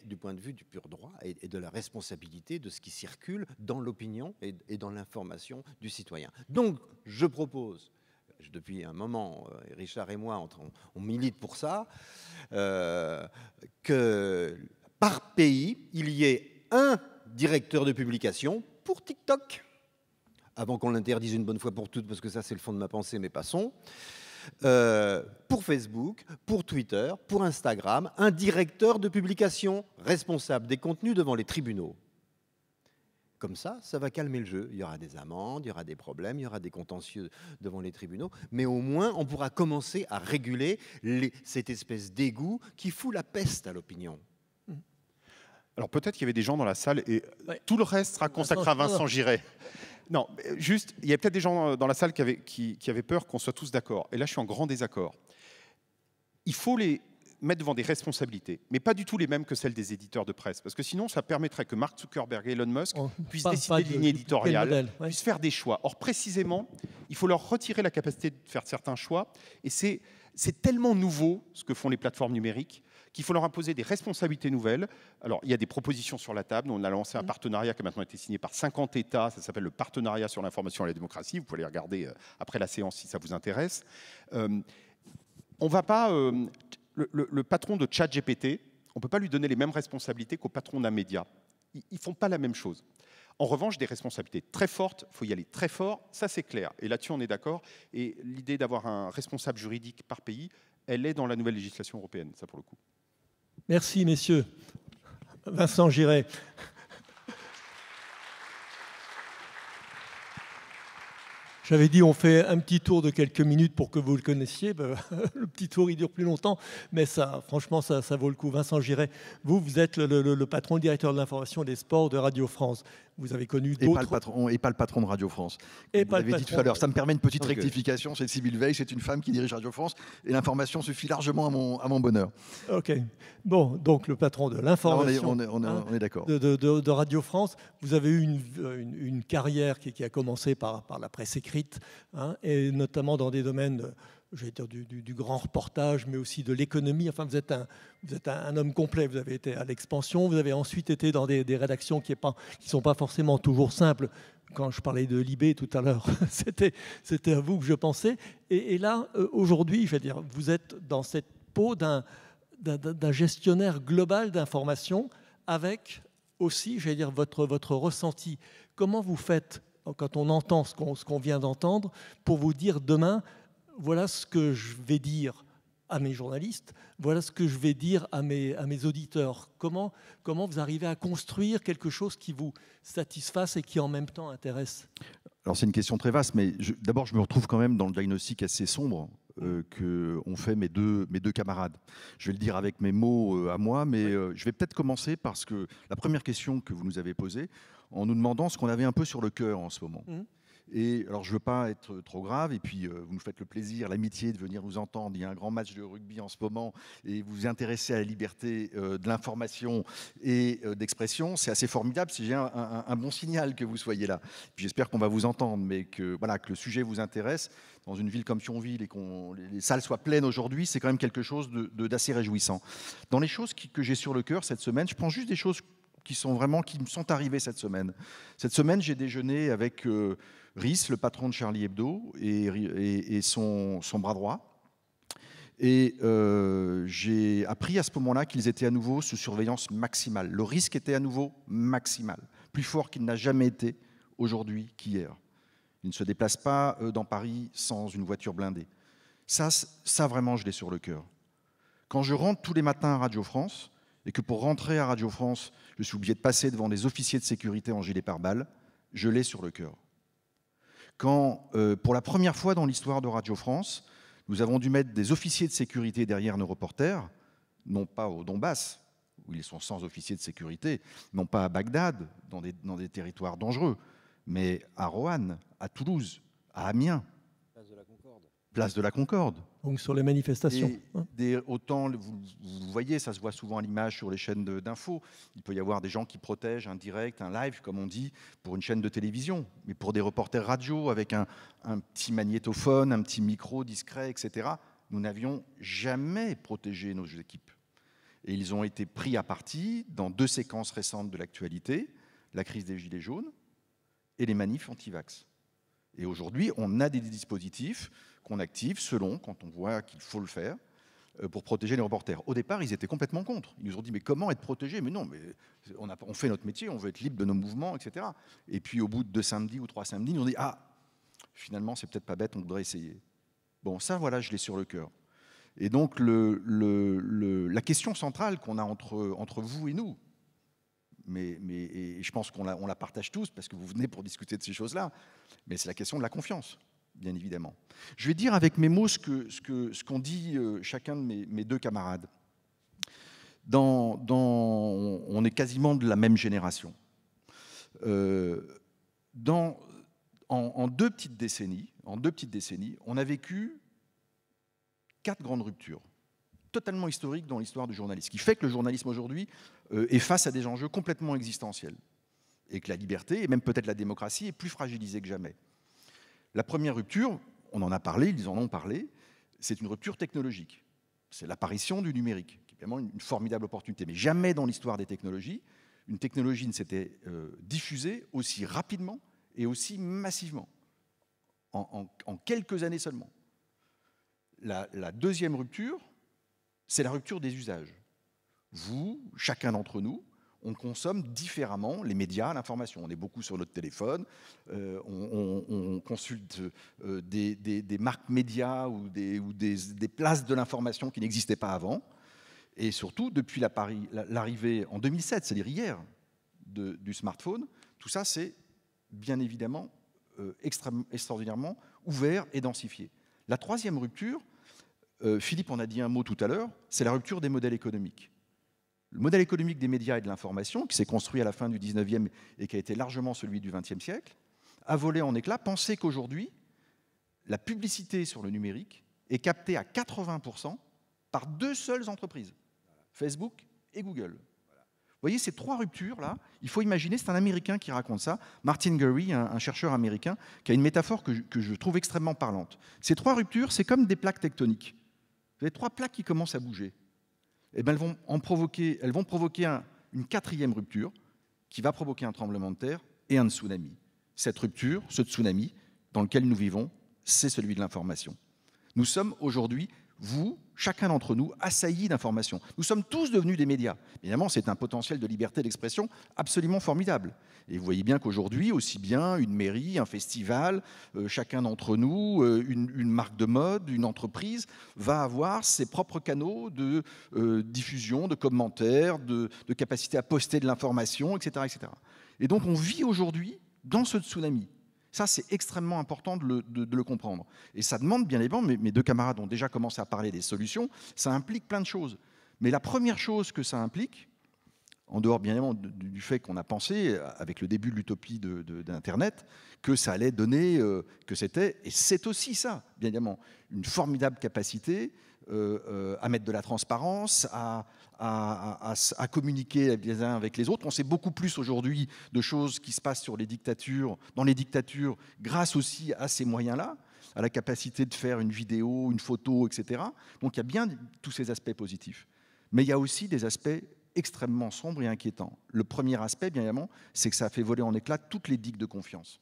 du point de vue du pur droit et de la responsabilité de ce qui circule dans l'opinion et dans l'information du citoyen. Donc, je propose, depuis un moment, Richard et moi, on milite pour ça, que par pays, il y ait un directeur de publication pour TikTok, avant qu'on l'interdise une bonne fois pour toutes, parce que ça, c'est le fond de ma pensée, mais passons. Pour Facebook, pour Twitter, pour Instagram, un directeur de publication responsable des contenus devant les tribunaux. Comme ça va calmer le jeu. Il y aura des amendes, il y aura des problèmes, il y aura des contentieux devant les tribunaux, mais au moins on pourra commencer à réguler cette espèce d'égout qui fout la peste à l'opinion. Alors peut-être qu'il y avait des gens dans la salle, et tout le reste sera consacré à Vincent Giret. Non, juste, il y a peut-être des gens dans la salle qui avaient peur qu'on soit tous d'accord. Et là, je suis en grand désaccord. Il faut les mettre devant des responsabilités, mais pas du tout les mêmes que celles des éditeurs de presse. Parce que sinon, ça permettrait que Mark Zuckerberg et Elon Musk puissent décider de ligne éditoriale, puissent faire des choix. Or, précisément, il faut leur retirer la capacité de faire certains choix. Et c'est tellement nouveau, ce que font les plateformes numériques, qu'il faut leur imposer des responsabilités nouvelles. Alors, il y a des propositions sur la table. On a lancé un partenariat qui a maintenant été signé par 50 États. Ça s'appelle le Partenariat sur l'information et la démocratie. Vous pouvez les regarder après la séance si ça vous intéresse. On va pas... le patron de ChatGPT, on ne peut pas lui donner les mêmes responsabilités qu'au patron d'un média. Ils ne font pas la même chose. En revanche, des responsabilités très fortes, il faut y aller très fort, ça c'est clair. Et là-dessus, on est d'accord. Et l'idée d'avoir un responsable juridique par pays, elle est dans la nouvelle législation européenne, ça pour le coup. Merci, messieurs. Vincent Giret. J'avais dit on fait un petit tour de quelques minutes pour que vous le connaissiez. Ben, le petit tour, il dure plus longtemps, mais ça, franchement, ça vaut le coup. Vincent Giret, vous êtes le patron, le directeur de l'information et des sports de Radio France. Vous avez connu d'autres... Et pas le patron de Radio France. Vous l'avez dit tout à l'heure. Ça me permet une petite rectification. C'est Sybille Veil, c'est une femme qui dirige Radio France. Et l'information suffit largement à mon bonheur. OK. Bon, donc le patron de l'information... On est d'accord. De Radio France. Vous avez eu une carrière qui a commencé par la presse écrite, et notamment dans des domaines... j'allais dire du grand reportage, mais aussi de l'économie. Enfin, vous êtes un homme complet. Vous avez été à l'Expansion, vous avez ensuite été dans des rédactions qui ne sont pas forcément toujours simples. Quand je parlais de Libé tout à l'heure, c'était à vous que je pensais. Et là, aujourd'hui, je veux dire, vous êtes dans cette peau d'un gestionnaire global d'information, avec aussi, j'allais dire, votre ressenti. Comment vous faites, quand on entend ce qu'on vient d'entendre, pour vous dire demain... voilà ce que je vais dire à mes journalistes, voilà ce que je vais dire à mes auditeurs. Comment vous arrivez à construire quelque chose qui vous satisfasse et qui en même temps intéresse? Alors c'est une question très vaste, mais d'abord je me retrouve quand même dans le diagnostic assez sombre qu'ont fait mes deux camarades. Je vais le dire avec mes mots à moi, mais je vais peut-être commencer parce que la première question que vous nous avez posée, en nous demandant ce qu'on avait un peu sur le cœur en ce moment. Et alors, je ne veux pas être trop grave, et puis vous nous faites le plaisir, l'amitié de venir nous entendre. Il y a un grand match de rugby en ce moment, et vous vous intéressez à la liberté de l'information et d'expression. C'est assez formidable, c'est un bon signal que vous soyez là. Puis j'espère qu'on va vous entendre, mais que, voilà, que le sujet vous intéresse. Dans une ville comme Thionville, et que les salles soient pleines aujourd'hui, c'est quand même quelque chose d'assez réjouissant. Dans les choses que j'ai sur le cœur cette semaine, je prends juste des choses qui me sont arrivées cette semaine. Cette semaine, j'ai déjeuné avec Rhys, le patron de Charlie Hebdo, et son bras droit. Et j'ai appris à ce moment-là qu'ils étaient à nouveau sous surveillance maximale. Le risque était à nouveau maximal, plus fort qu'il n'a jamais été aujourd'hui qu'hier. Ils ne se déplacent pas dans Paris sans une voiture blindée. Ça vraiment, je l'ai sur le cœur. Quand je rentre tous les matins à Radio France, et que pour rentrer à Radio France, je suis obligé de passer devant des officiers de sécurité en gilet pare-balles, je l'ai sur le cœur. Quand, pour la première fois dans l'histoire de Radio France, nous avons dû mettre des officiers de sécurité derrière nos reporters, non pas au Donbass, où ils sont sans officiers de sécurité, non pas à Bagdad, dans des territoires dangereux, mais à Roanne, à Toulouse, à Amiens. Place de la Concorde. Donc sur les manifestations. Autant, vous voyez, ça se voit souvent à l'image sur les chaînes d'infos. Il peut y avoir des gens qui protègent un direct, un live, comme on dit, pour une chaîne de télévision. Mais pour des reporters radio, avec un petit magnétophone, un petit micro discret, etc., nous n'avions jamais protégé nos équipes. Et ils ont été pris à partie dans deux séquences récentes de l'actualité, la crise des Gilets jaunes et les manifs anti-vax. Et aujourd'hui, on a des dispositifs qu'on active selon, quand on voit qu'il faut le faire, pour protéger les reporters. Au départ, ils étaient complètement contre. Ils nous ont dit, mais comment être protégés? Mais non, mais on fait notre métier, on veut être libre de nos mouvements, etc. Et puis, au bout de 2 samedis ou 3 samedis, ils nous ont dit, ah, finalement, c'est peut-être pas bête, on voudrait essayer. Bon, ça, voilà, je l'ai sur le cœur. Et donc, la question centrale qu'on a entre vous et nous, et je pense qu'on la partage tous, parce que vous venez pour discuter de ces choses-là, mais c'est la question de la confiance, bien évidemment. Je vais dire avec mes mots ce qu'ont dit chacun de mes deux camarades. On est quasiment de la même génération. En deux petites décennies, on a vécu 4 grandes ruptures, totalement historiques dans l'histoire du journalisme, ce qui fait que le journalisme aujourd'hui est face à des enjeux complètement existentiels, et que la liberté, et même peut-être la démocratie, est plus fragilisée que jamais. La première rupture, on en a parlé, ils en ont parlé, c'est une rupture technologique. C'est l'apparition du numérique, qui est vraiment une formidable opportunité. Mais jamais dans l'histoire des technologies, une technologie ne s'était diffusée aussi rapidement et aussi massivement, en quelques années seulement. La deuxième rupture, c'est la rupture des usages. Vous, chacun d'entre nous, on consomme différemment les médias, l'information. On est beaucoup sur notre téléphone, on consulte des marques médias ou des places de l'information qui n'existaient pas avant. Et surtout, depuis l'arrivée en 2007, c'est-à-dire hier, du smartphone, tout ça, c'est bien évidemment extraordinairement ouvert et densifié. La troisième rupture, Philippe en a dit un mot tout à l'heure, c'est la rupture des modèles économiques. Le modèle économique des médias et de l'information, qui s'est construit à la fin du 19e et qui a été largement celui du 20e siècle, a volé en éclats. Pensez qu'aujourd'hui, la publicité sur le numérique est captée à 80% par 2 seules entreprises, Facebook et Google. Vous voyez, ces 3 ruptures-là, il faut imaginer, c'est un Américain qui raconte ça, Martin Gurry, un chercheur américain, qui a une métaphore que je trouve extrêmement parlante. Ces 3 ruptures, c'est comme des plaques tectoniques. Vous avez 3 plaques qui commencent à bouger. Eh bien, elles vont provoquer une 4e rupture qui va provoquer un tremblement de terre et un tsunami. Cette rupture, ce tsunami dans lequel nous vivons, c'est celui de l'information. Nous sommes aujourd'hui vous, chacun d'entre nous, assaillis d'informations. Nous sommes tous devenus des médias. Évidemment, c'est un potentiel de liberté d'expression absolument formidable. Et vous voyez bien qu'aujourd'hui, aussi bien une mairie, un festival, chacun d'entre nous, une marque de mode, une entreprise, va avoir ses propres canaux de diffusion, de commentaires, de capacité à poster de l'information, etc., etc. Et donc, on vit aujourd'hui dans ce tsunami. Ça, c'est extrêmement important de le comprendre. Et ça demande, bien évidemment, mes deux camarades ont déjà commencé à parler des solutions, ça implique plein de choses. Mais la première chose que ça implique, en dehors, bien évidemment, du fait qu'on a pensé, avec le début de l'utopie d'Internet, que ça allait donner, que c'était, et c'est aussi ça, bien évidemment, une formidable capacité à mettre de la transparence, à communiquer les uns avec les autres. On sait beaucoup plus aujourd'hui de choses qui se passent dans les dictatures, grâce aussi à ces moyens-là, à la capacité de faire une vidéo, une photo, etc. Donc il y a bien tous ces aspects positifs. Mais il y a aussi des aspects extrêmement sombres et inquiétants. Le premier aspect, bien évidemment, c'est que ça a fait voler en éclats toutes les digues de confiance.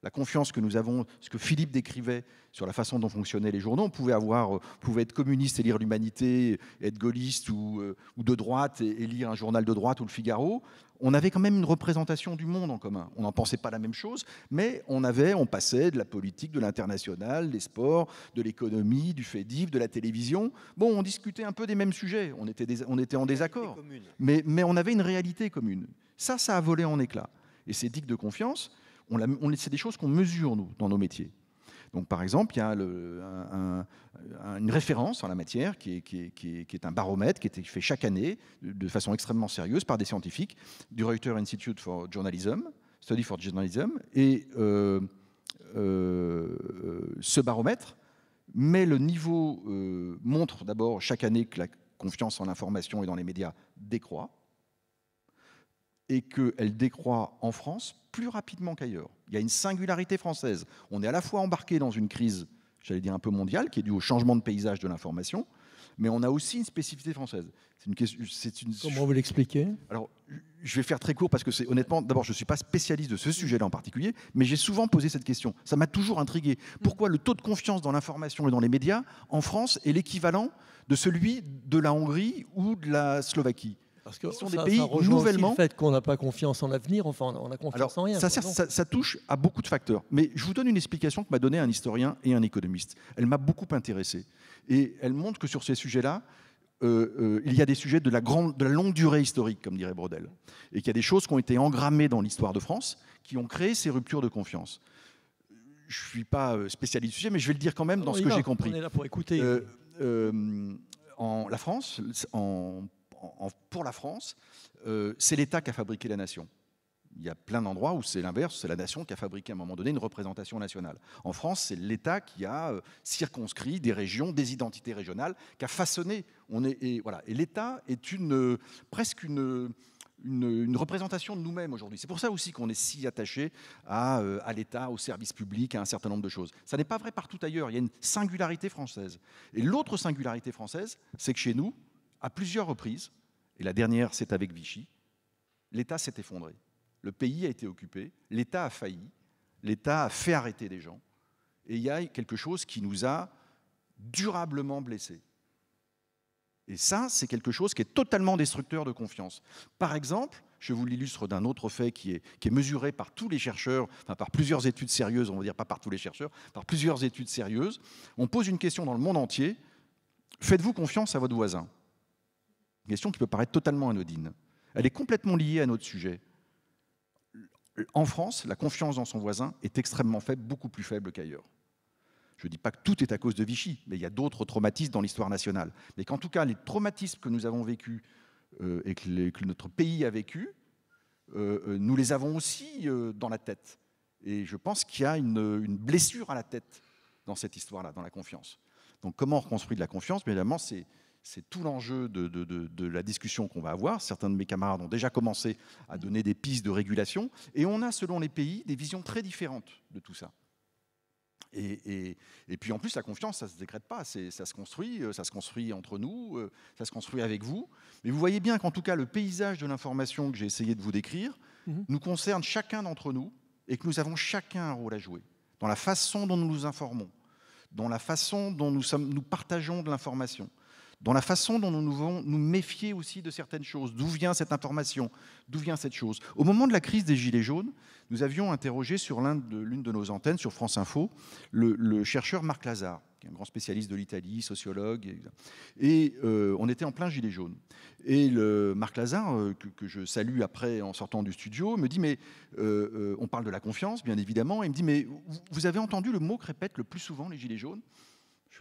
La confiance que nous avons, ce que Philippe décrivait sur la façon dont fonctionnaient les journaux, on pouvait être communiste et lire l'Humanité, être gaulliste ou de droite et lire un journal de droite ou le Figaro. On avait quand même une représentation du monde en commun. On n'en pensait pas la même chose, mais on passait de la politique, de l'international, des sports, de l'économie, du fait divers, de la télévision. Bon, on discutait un peu des mêmes sujets, on était en désaccord, mais on avait une réalité commune. Ça a volé en éclats. Et ces digues de confiance, c'est des choses qu'on mesure, nous, dans nos métiers. Donc, par exemple, il y a une référence en la matière qui est un baromètre qui est fait chaque année de façon extrêmement sérieuse par des scientifiques du Reuters Institute for Journalism, Study for Journalism. Et ce baromètre met le niveau, montre d'abord chaque année que la confiance en l'information et dans les médias décroît, et qu'elle décroît en France plus rapidement qu'ailleurs. Il y a une singularité française. On est à la fois embarqué dans une crise, j'allais dire un peu mondiale, qui est due au changement de paysage de l'information, mais on a aussi une spécificité française. Comment vous l'expliquez ? Alors, je vais faire très court parce que honnêtement, d'abord, je ne suis pas spécialiste de ce sujet-là en particulier, mais j'ai souvent posé cette question. Ça m'a toujours intrigué. Pourquoi le taux de confiance dans l'information et dans les médias en France est l'équivalent de celui de la Hongrie ou de la Slovaquie ? Parce que sont ça, des pays nouvellement. Le fait qu'on n'a pas confiance en l'avenir, enfin, on a confiance en rien. Ça touche à beaucoup de facteurs. Mais je vous donne une explication que m'a donnée un historien et un économiste. Elle m'a beaucoup intéressé. Et elle montre que sur ces sujets-là, il y a des sujets de la longue durée historique, comme dirait Brodel. Et qu'il y a des choses qui ont été engrammées dans l'histoire de France qui ont créé ces ruptures de confiance. Je ne suis pas spécialiste du sujet, mais je vais le dire quand même dans ce que j'ai compris. On est là pour écouter. Pour la France, c'est l'État qui a fabriqué la nation. Il y a plein d'endroits où c'est l'inverse, c'est la nation qui a fabriqué à un moment donné une représentation nationale. En France, c'est l'État qui a circonscrit des régions, des identités régionales, qui a façonné. Et l'État est presque une représentation de nous-mêmes aujourd'hui. C'est pour ça aussi qu'on est si attaché à l'État, au service public, à un certain nombre de choses. Ça n'est pas vrai partout ailleurs. Il y a une singularité française. Et l'autre singularité française, c'est que chez nous, à plusieurs reprises, et la dernière c'est avec Vichy, l'État s'est effondré. Le pays a été occupé, l'État a failli, l'État a fait arrêter des gens, et il y a quelque chose qui nous a durablement blessés. Et ça, c'est quelque chose qui est totalement destructeur de confiance. Par exemple, je vous l'illustre d'un autre fait qui est mesuré par tous les chercheurs, enfin par plusieurs études sérieuses, on va dire pas par tous les chercheurs, par plusieurs études sérieuses. On pose une question dans le monde entier, faites-vous confiance à votre voisin ? Une question qui peut paraître totalement anodine. Elle est complètement liée à notre sujet. En France, la confiance dans son voisin est extrêmement faible, beaucoup plus faible qu'ailleurs. Je ne dis pas que tout est à cause de Vichy, mais il y a d'autres traumatismes dans l'histoire nationale. Mais qu'en tout cas, les traumatismes que nous avons vécus et que notre pays a vécu, nous les avons aussi dans la tête. Et je pense qu'il y a une blessure à la tête dans cette histoire-là, dans la confiance. Donc comment on reconstruit de la confiance ? Bien évidemment, c'est tout l'enjeu de la discussion qu'on va avoir. Certains de mes camarades ont déjà commencé à donner des pistes de régulation. Et on a, selon les pays, des visions très différentes de tout ça. Et puis en plus, la confiance, ça ne se décrète pas. Ça se construit entre nous, ça se construit avec vous. Mais vous voyez bien qu'en tout cas, le paysage de l'information que j'ai essayé de vous décrire nous concerne chacun d'entre nous et que nous avons chacun un rôle à jouer dans la façon dont nous nous informons, dans la façon dont nous partageons de l'information, dans la façon dont nous devons nous méfier aussi de certaines choses. D'où vient cette information? D'où vient cette chose? Au moment de la crise des Gilets jaunes, nous avions interrogé sur l'une de nos antennes, sur France Info, le chercheur Marc Lazare, qui est un grand spécialiste de l'Italie, sociologue. Et on était en plein Gilets jaunes. Et Marc Lazare, que je salue après en sortant du studio, me dit, mais on parle de la confiance, bien évidemment, et il me dit, mais vous avez entendu le mot que répètent le plus souvent les Gilets jaunes?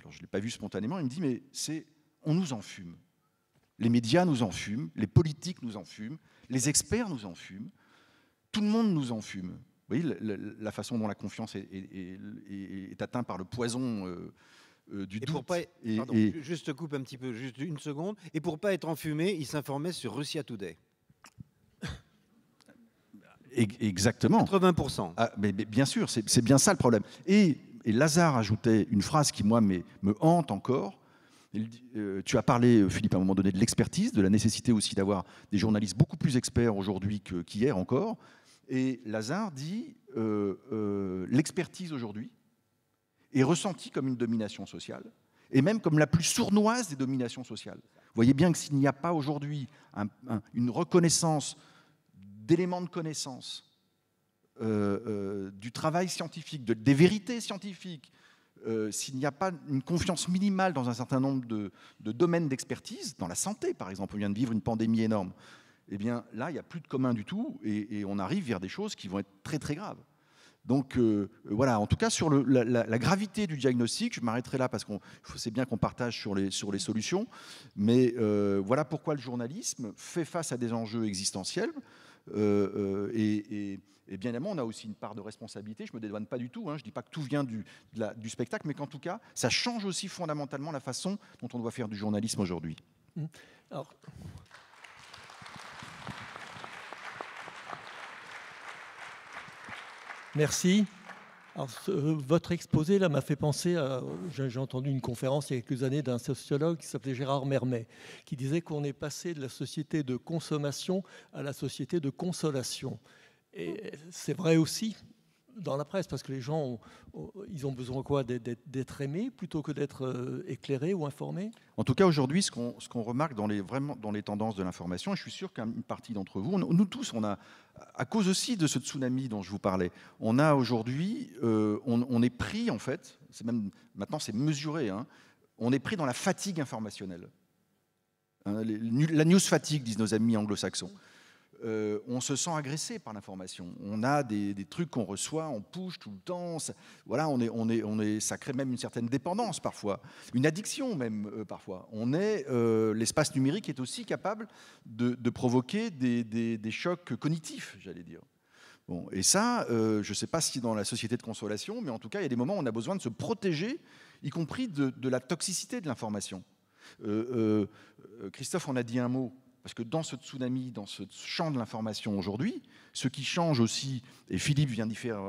Alors, je ne l'ai pas vu spontanément, il me dit, mais c'est... On nous en fume. Les médias nous en fument, les politiques nous en fument, les experts nous en fument, tout le monde nous en fume. Vous voyez la façon dont la confiance est atteinte par le poison du doute. Juste te coupe un petit peu, juste une seconde. Et pour ne pas être enfumé, il s'informait sur Russia Today. Exactement. 80%. Ah, mais bien sûr, c'est bien ça le problème. Et Lazare ajoutait une phrase qui, moi, me hante encore. Tu as parlé, Philippe, à un moment donné, de l'expertise, de la nécessité aussi d'avoir des journalistes beaucoup plus experts aujourd'hui qu'hier encore. Et Lazare dit l'expertise aujourd'hui est ressentie comme une domination sociale, et même comme la plus sournoise des dominations sociales. Vous voyez bien que s'il n'y a pas aujourd'hui une reconnaissance d'éléments de connaissance, du travail scientifique, des vérités scientifiques, s'il n'y a pas une confiance minimale dans un certain nombre de domaines d'expertise, dans la santé par exemple, on vient de vivre une pandémie énorme, eh bien là il n'y a plus de commun du tout et on arrive vers des choses qui vont être très très graves. Donc voilà, en tout cas sur la gravité du diagnostic, je m'arrêterai là parce que c'est bien qu'on partage sur les solutions, mais voilà pourquoi le journalisme fait face à des enjeux existentiels. Et bien évidemment, on a aussi une part de responsabilité. Je ne me dédouane pas du tout. Je ne dis pas que tout vient du spectacle, mais qu'en tout cas, ça change aussi fondamentalement la façon dont on doit faire du journalisme aujourd'hui. Alors... Merci. Alors, votre exposé là m'a fait penser à... J'ai entendu une conférence il y a quelques années d'un sociologue qui s'appelait Gérard Mermet, qui disait qu'on est passé de la société de consommation à la société de consolation. Et c'est vrai aussi dans la presse, parce que les gens, ils ont besoin quoi? D'être aimés plutôt que d'être éclairés ou informés? En tout cas, aujourd'hui, ce qu'on remarque vraiment dans les tendances de l'information, et je suis sûr qu'une partie d'entre vous, nous tous, on a, à cause aussi de ce tsunami dont je vous parlais, on a aujourd'hui, on est pris en fait, maintenant c'est mesuré, on est pris dans la fatigue informationnelle. La news fatigue, disent nos amis anglo-saxons. On se sent agressé par l'information. On a des trucs qu'on reçoit, on push tout le temps. Voilà, ça crée même une certaine dépendance parfois, une addiction même parfois. L'espace numérique est aussi capable de provoquer des chocs cognitifs, j'allais dire. Bon, et ça, je ne sais pas si dans la société de consolation, mais en tout cas, il y a des moments où on a besoin de se protéger, y compris de la toxicité de l'information. Christophe en a dit un mot. Parce que dans ce tsunami, dans ce champ de l'information aujourd'hui, ce qui change aussi, et Philippe vient d'y faire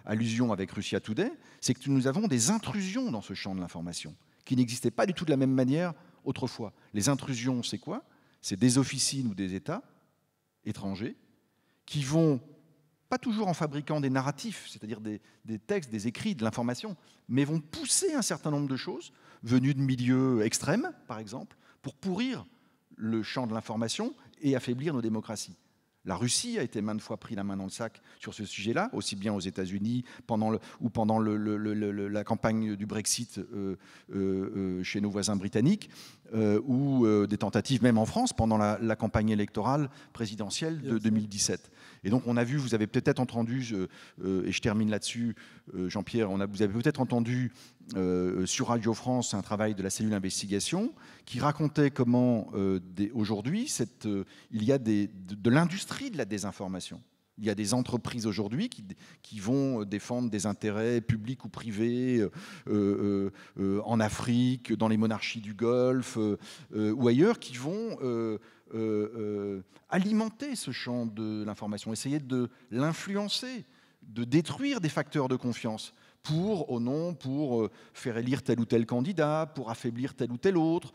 allusion avec Russia Today, c'est que nous avons des intrusions dans ce champ de l'information, qui n'existaient pas du tout de la même manière autrefois. Les intrusions, c'est quoi? C'est des officines ou des États étrangers qui vont, pas toujours en fabriquant des narratifs, c'est-à-dire des textes, des écrits, de l'information, mais vont pousser un certain nombre de choses, venues de milieux extrêmes, par exemple, pour pourrir le champ de l'information et affaiblir nos démocraties. La Russie a été maintes fois pris la main dans le sac sur ce sujet-là, aussi bien aux États-Unis pendant la campagne du Brexit chez nos voisins britanniques, ou des tentatives même en France pendant la campagne électorale présidentielle de 2017. Et donc on a vu, vous avez peut-être entendu, et je termine là-dessus, Jean-Pierre, vous avez peut-être entendu sur Radio France un travail de la cellule d'investigation qui racontait comment aujourd'hui il y a de l'industrie de la désinformation. Il y a des entreprises aujourd'hui qui vont défendre des intérêts publics ou privés en Afrique, dans les monarchies du Golfe ou ailleurs, qui vont alimenter ce champ de l'information, essayer de l'influencer, de détruire des facteurs de confiance pour faire élire tel ou tel candidat, pour affaiblir tel ou tel autre,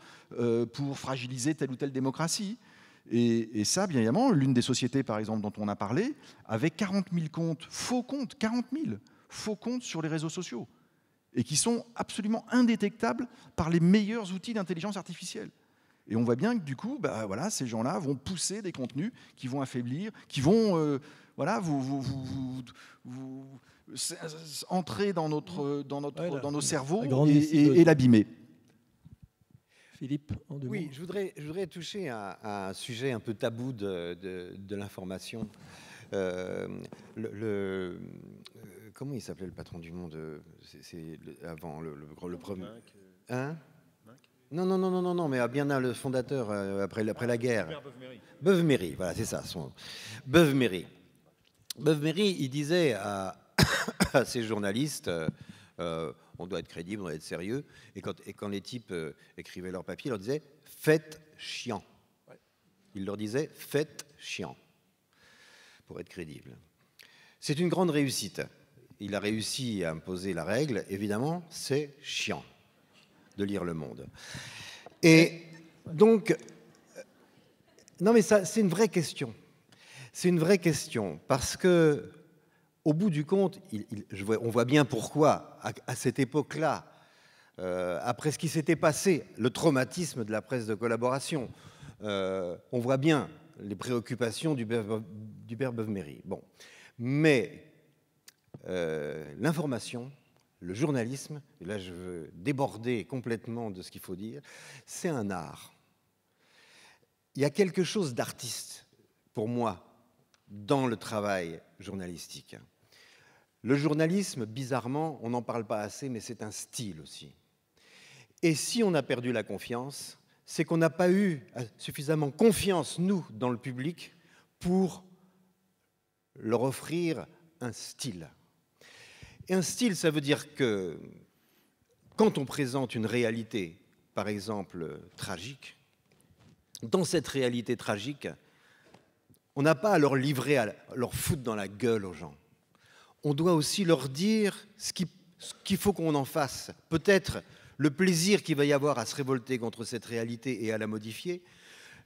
pour fragiliser telle ou telle démocratie. Et ça, bien évidemment, l'une des sociétés, par exemple, dont on a parlé, avait 40 000 comptes, faux comptes, 40 000 faux comptes sur les réseaux sociaux. et qui sont absolument indétectables par les meilleurs outils d'intelligence artificielle. Et on voit bien que du coup, bah, voilà, ces gens-là vont pousser des contenus qui vont affaiblir, qui vont voilà, entrer dans nos cerveaux et l'abîmer. Philippe, en deux mots. Oui, je voudrais toucher à un sujet un peu tabou de l'information. Comment il s'appelait le patron du Monde? C'est avant le premier. Hein? Non, mais bien le fondateur après la guerre. Beuve-Méry, voilà, c'est ça. Beuve-Méry. Beuve-Méry, il disait à ces journalistes, on doit être crédible, on doit être sérieux. Et quand les types écrivaient leur papier, il leur disait « faites chiant ». Il leur disait « faites chiant » pour être crédible. C'est une grande réussite. Il a réussi à imposer la règle. Évidemment, c'est chiant de lire Le Monde. Et donc, non mais ça, c'est une vraie question. C'est une vraie question parce que, au bout du compte, on voit bien pourquoi, à cette époque-là, après ce qui s'était passé, le traumatisme de la presse de collaboration, on voit bien les préoccupations du père Beuve-Méry. Bon. Mais l'information, le journalisme, et là je veux déborder complètement de ce qu'il faut dire, c'est un art. Il y a quelque chose d'artiste, pour moi, dans le travail journalistique. Le journalisme, bizarrement, on n'en parle pas assez, mais c'est un style aussi. Et si on a perdu la confiance, c'est qu'on n'a pas eu suffisamment confiance, nous, dans le public, pour leur offrir un style. Et un style, ça veut dire que quand on présente une réalité, par exemple, tragique, dans cette réalité tragique, on n'a pas à leur livrer, à leur foutre dans la gueule aux gens. On doit aussi leur dire ce qu'il faut qu'on en fasse. Peut-être le plaisir qu'il va y avoir à se révolter contre cette réalité et à la modifier,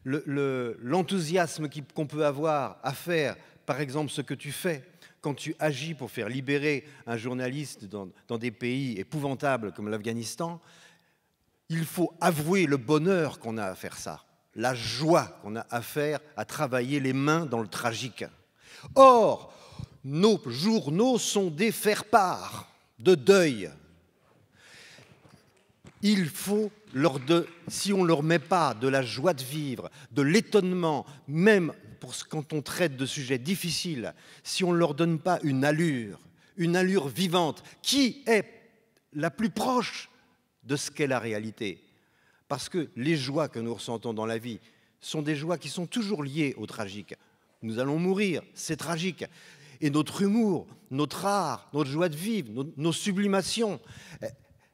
l'enthousiasme qu'on peut avoir à faire, par exemple, ce que tu fais quand tu agis pour faire libérer un journaliste dans des pays épouvantables comme l'Afghanistan. Il faut avouer le bonheur qu'on a à faire ça, la joie qu'on a à faire à travailler les mains dans le tragique. Or, nos journaux sont des faire-part de deuil. Il faut, si on ne leur met pas de la joie de vivre, de l'étonnement, même quand on traite de sujets difficiles, si on ne leur donne pas une allure vivante, qui est la plus proche de ce qu'est la réalité. Parce que les joies que nous ressentons dans la vie sont des joies qui sont toujours liées au tragique. Nous allons mourir, c'est tragique. Et notre humour, notre art, notre joie de vivre, nos sublimations,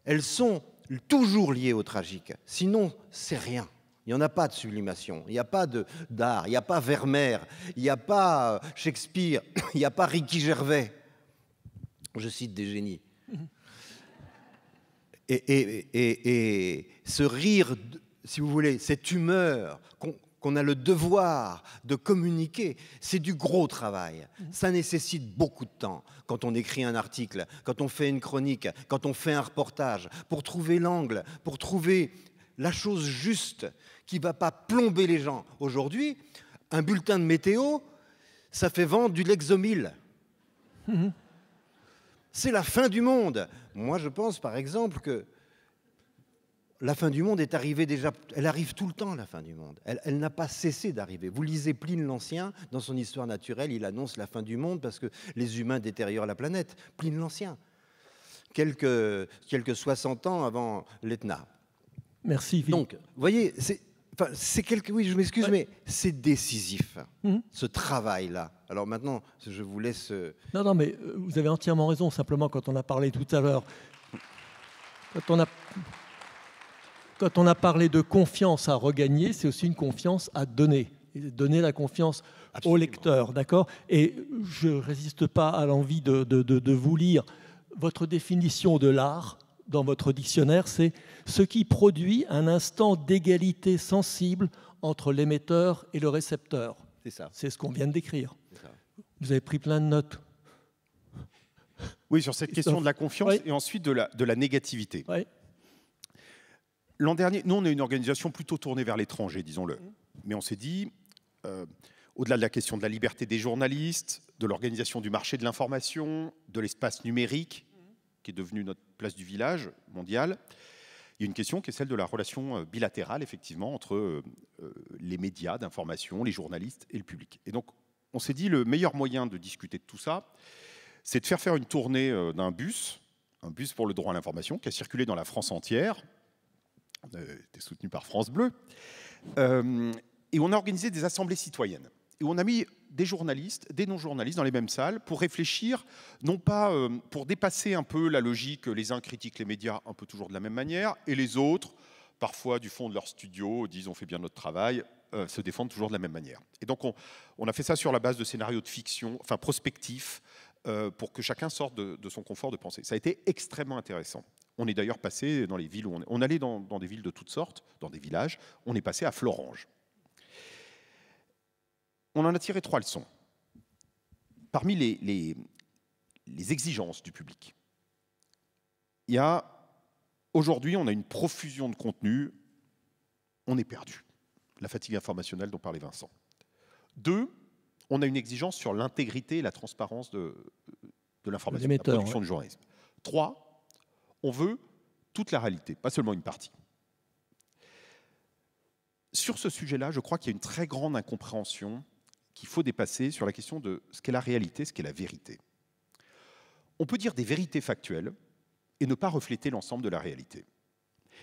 elles sont toujours liées au tragique. Sinon, c'est rien. Il n'y en a pas de sublimation, il n'y a pas d'art, il n'y a pas Vermeer, il n'y a pas Shakespeare, il n'y a pas Ricky Gervais. Je cite des génies. Et ce rire, si vous voulez, cette humeur qu'on a le devoir de communiquer, c'est du gros travail. Ça nécessite beaucoup de temps quand on écrit un article, quand on fait une chronique, quand on fait un reportage, pour trouver l'angle, pour trouver la chose juste qui ne va pas plomber les gens. Aujourd'hui, un bulletin de météo, ça fait vendre du Lexomil. C'est la fin du monde. Moi, je pense, par exemple, que la fin du monde est arrivée déjà... Elle arrive tout le temps, la fin du monde. Elle n'a pas cessé d'arriver. Vous lisez Pline l'Ancien, dans son Histoire naturelle, il annonce la fin du monde parce que les humains détériorent la planète. Pline l'Ancien. Quelques 60 ans avant l'Etna. Merci, Philippe. Donc, vous voyez, oui, je m'excuse, ouais. Mais c'est décisif, ce travail-là. Alors maintenant, je vous laisse... Non, mais vous avez entièrement raison. Simplement, quand on a parlé tout à l'heure, quand on a parlé de confiance à regagner, c'est aussi une confiance à donner. Et donner la confiance Absolument. Au lecteur, d'accord ? Et je ne résiste pas à l'envie de vous lire votre définition de l'art. Dans votre dictionnaire, c'est ce qui produit un instant d'égalité sensible entre l'émetteur et le récepteur. C'est ça. C'est ce qu'on vient de décrire. Vous avez pris plein de notes. Oui, sur cette question de la confiance Oui. et ensuite de la négativité. Oui. L'an dernier, nous, on est une organisation plutôt tournée vers l'étranger, disons-le. Mais on s'est dit, au-delà de la question de la liberté des journalistes, de l'organisation du marché de l'information, de l'espace numérique, qui est devenu notre place du village mondial, il y a une question qui est celle de la relation bilatérale, effectivement, entre les médias d'information, les journalistes et le public. Et donc, on s'est dit, le meilleur moyen de discuter de tout ça, c'est de faire une tournée d'un bus, un bus pour le droit à l'information, qui a circulé dans la France entière, était soutenu par France Bleu, et on a organisé des assemblées citoyennes. Et on a mis des journalistes, des non-journalistes dans les mêmes salles pour réfléchir, non pas pour dépasser un peu la logique, les uns critiquent les médias un peu toujours de la même manière, et les autres, parfois du fond de leur studio, disent on fait bien notre travail, se défendent toujours de la même manière. Et donc on a fait ça sur la base de scénarios de fiction, enfin prospectifs, pour que chacun sorte de son confort de pensée. Ça a été extrêmement intéressant. On est d'ailleurs passé dans les villes où on allait dans des villes de toutes sortes, dans des villages, on est passé à Florange. On en a tiré 3 leçons. Parmi les exigences du public, il y a, aujourd'hui, on a une profusion de contenu, on est perdu. La fatigue informationnelle dont parlait Vincent. 2, on a une exigence sur l'intégrité et la transparence de l'information, de la production du journalisme. 3, on veut toute la réalité, pas seulement une partie. Sur ce sujet-là, je crois qu'il y a une très grande incompréhension qu'il faut dépasser sur la question de ce qu'est la réalité, ce qu'est la vérité. On peut dire des vérités factuelles et ne pas refléter l'ensemble de la réalité.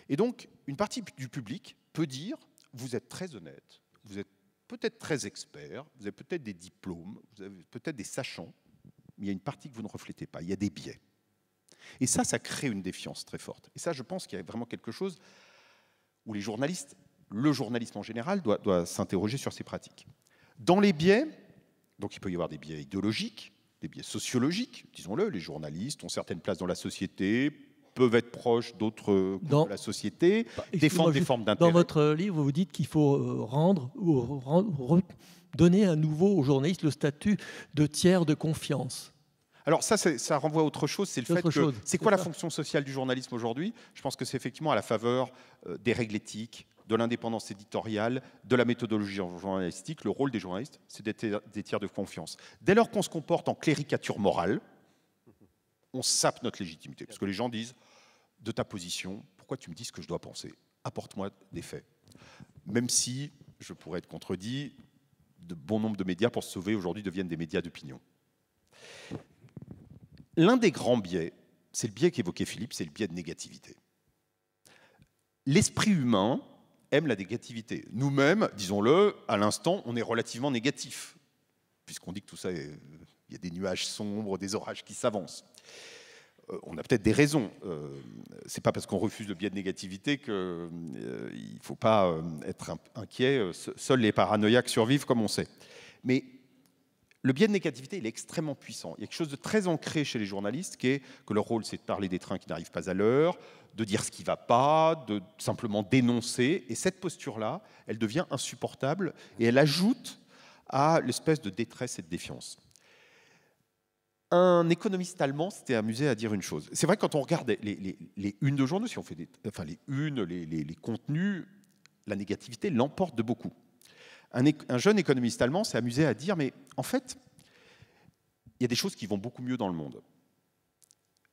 Et donc, une partie du public peut dire, vous êtes très honnête, vous êtes peut-être très expert, vous avez peut-être des diplômes, vous avez peut-être des sachants, mais il y a une partie que vous ne reflétez pas, il y a des biais. Et ça crée une défiance très forte. Et ça, je pense qu'il y a vraiment quelque chose où les journalistes, le journalisme en général, doit s'interroger sur ces pratiques. Dans les biais, donc il peut y avoir des biais idéologiques, des biais sociologiques, disons-le, les journalistes ont certaines places dans la société, peuvent être proches d'autres de la société, défendre des formes d'intérêt. Dans votre livre, vous dites qu'il faut donner à nouveau aux journalistes le statut de tiers de confiance. Alors ça renvoie à autre chose, c'est le fait que... C'est quoi la fonction sociale du journalisme aujourd'hui? Je pense que c'est effectivement à la faveur des règles éthiques, de l'indépendance éditoriale, de la méthodologie journalistique. Le rôle des journalistes, c'est d'être des tiers de confiance. Dès lors qu'on se comporte en cléricature morale, on sape notre légitimité. Parce que les gens disent, de ta position, pourquoi tu me dis ce que je dois penser? Apporte-moi des faits. Même si, je pourrais être contredit, de bon nombre de médias, pour se sauver aujourd'hui, deviennent des médias d'opinion. L'un des grands biais, c'est le biais qu'évoquait Philippe, c'est le biais de négativité. L'esprit humain aime la négativité. Nous-mêmes, disons-le, à l'instant, on est relativement négatif, puisqu'on dit que tout ça, il y a des nuages sombres, des orages qui s'avancent. On a peut-être des raisons. C'est pas parce qu'on refuse le biais de négativité qu'il ne faut pas être inquiet. Seuls les paranoïaques survivent, comme on sait. Mais le biais de négativité, il est extrêmement puissant. Il y a quelque chose de très ancré chez les journalistes, qui est que leur rôle, c'est de parler des trains qui n'arrivent pas à l'heure, de dire ce qui ne va pas, de simplement dénoncer. Et cette posture-là, elle devient insupportable et elle ajoute à l'espèce de détresse et de défiance. Un économiste allemand s'était amusé à dire une chose. C'est vrai que quand on regarde les unes de journaux, si on fait les contenus, la négativité l'emporte de beaucoup. Un jeune économiste allemand s'est amusé à dire, mais en fait, il y a des choses qui vont beaucoup mieux dans le monde.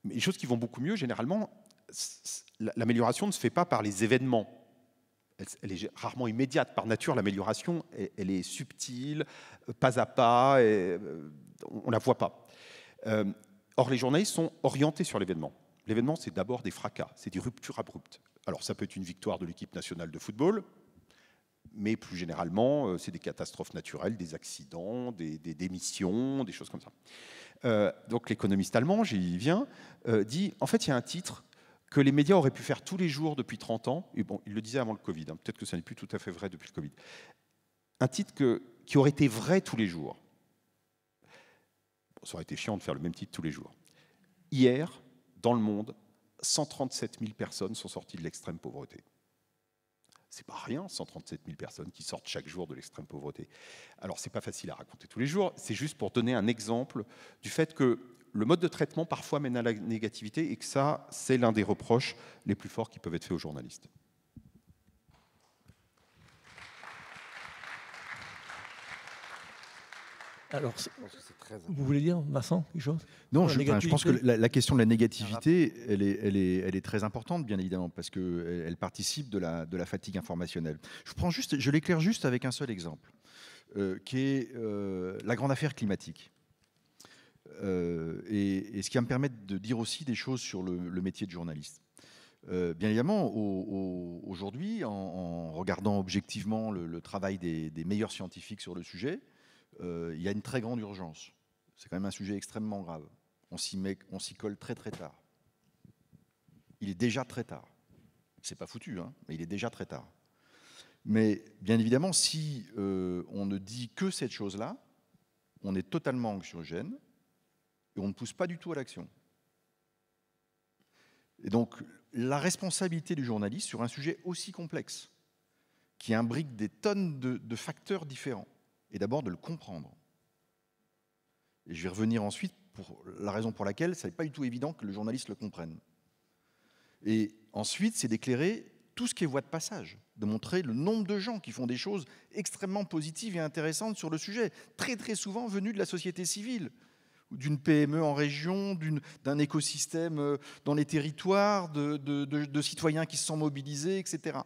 Mais les choses qui vont beaucoup mieux, généralement, l'amélioration ne se fait pas par les événements. Elle est rarement immédiate. Par nature, l'amélioration, elle est subtile, pas à pas, on ne la voit pas. Or, les journalistes sont orientés sur l'événement. L'événement, c'est d'abord des fracas, c'est des ruptures abruptes. Alors, ça peut être une victoire de l'équipe nationale de football, mais plus généralement, c'est des catastrophes naturelles, des accidents, des démissions, des choses comme ça. Donc l'économiste allemand, j'y viens, dit, en fait, il y a un titre que les médias auraient pu faire tous les jours depuis 30 ans, et bon, il le disait avant le Covid, hein, peut-être que ça n'est plus tout à fait vrai depuis le Covid, un titre qui aurait été vrai tous les jours. Bon, ça aurait été chiant de faire le même titre tous les jours. Hier, dans le monde, 137 000 personnes sont sorties de l'extrême pauvreté. C'est pas rien, 137 000 personnes qui sortent chaque jour de l'extrême pauvreté. Alors, c'est pas facile à raconter tous les jours, c'est juste pour donner un exemple du fait que le mode de traitement parfois mène à la négativité et que ça, c'est l'un des reproches les plus forts qui peuvent être faits aux journalistes. Alors, vous voulez dire, Vincent, quelque chose? Non, je pense que la question de la négativité, elle est très importante, bien évidemment, parce qu'elle participe de la fatigue informationnelle. Je l'éclaire juste avec un seul exemple, qui est la grande affaire climatique. Et ce qui va me permettre de dire aussi des choses sur le métier de journaliste. Bien évidemment, aujourd'hui, en regardant objectivement le travail des meilleurs scientifiques sur le sujet, il y a une très grande urgence. C'est quand même un sujet extrêmement grave. On s'y colle très très tard. Il est déjà très tard. C'est pas foutu, hein, mais il est déjà très tard. Mais bien évidemment, si on ne dit que cette chose-là, on est totalement anxiogène et on ne pousse pas du tout à l'action. Et donc, la responsabilité du journaliste sur un sujet aussi complexe, qui imbrique des tonnes de facteurs différents, est d'abord de le comprendre. Et je vais revenir ensuite pour la raison pour laquelle ce n'est pas du tout évident que le journaliste le comprenne. Et ensuite, c'est d'éclairer tout ce qui est voie de passage, de montrer le nombre de gens qui font des choses extrêmement positives et intéressantes sur le sujet, très très souvent venus de la société civile, d'une PME en région, d'un écosystème dans les territoires, de citoyens qui se sont mobilisés, etc.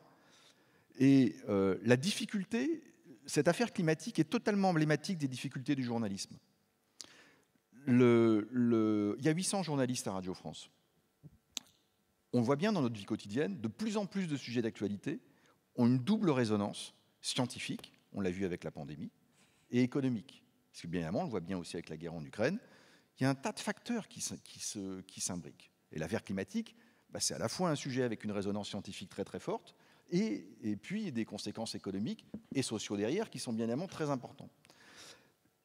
Et la difficulté, cette affaire climatique est totalement emblématique des difficultés du journalisme. Il y a 800 journalistes à Radio France. On voit bien dans notre vie quotidienne, de plus en plus de sujets d'actualité ont une double résonance scientifique, on l'a vu avec la pandémie, et économique. Parce que bien évidemment, on le voit bien aussi avec la guerre en Ukraine, il y a un tas de facteurs qui s'imbriquent. Et l'affaire climatique, c'est à la fois un sujet avec une résonance scientifique très très forte, et puis des conséquences économiques et sociaux derrière qui sont bien évidemment très importants.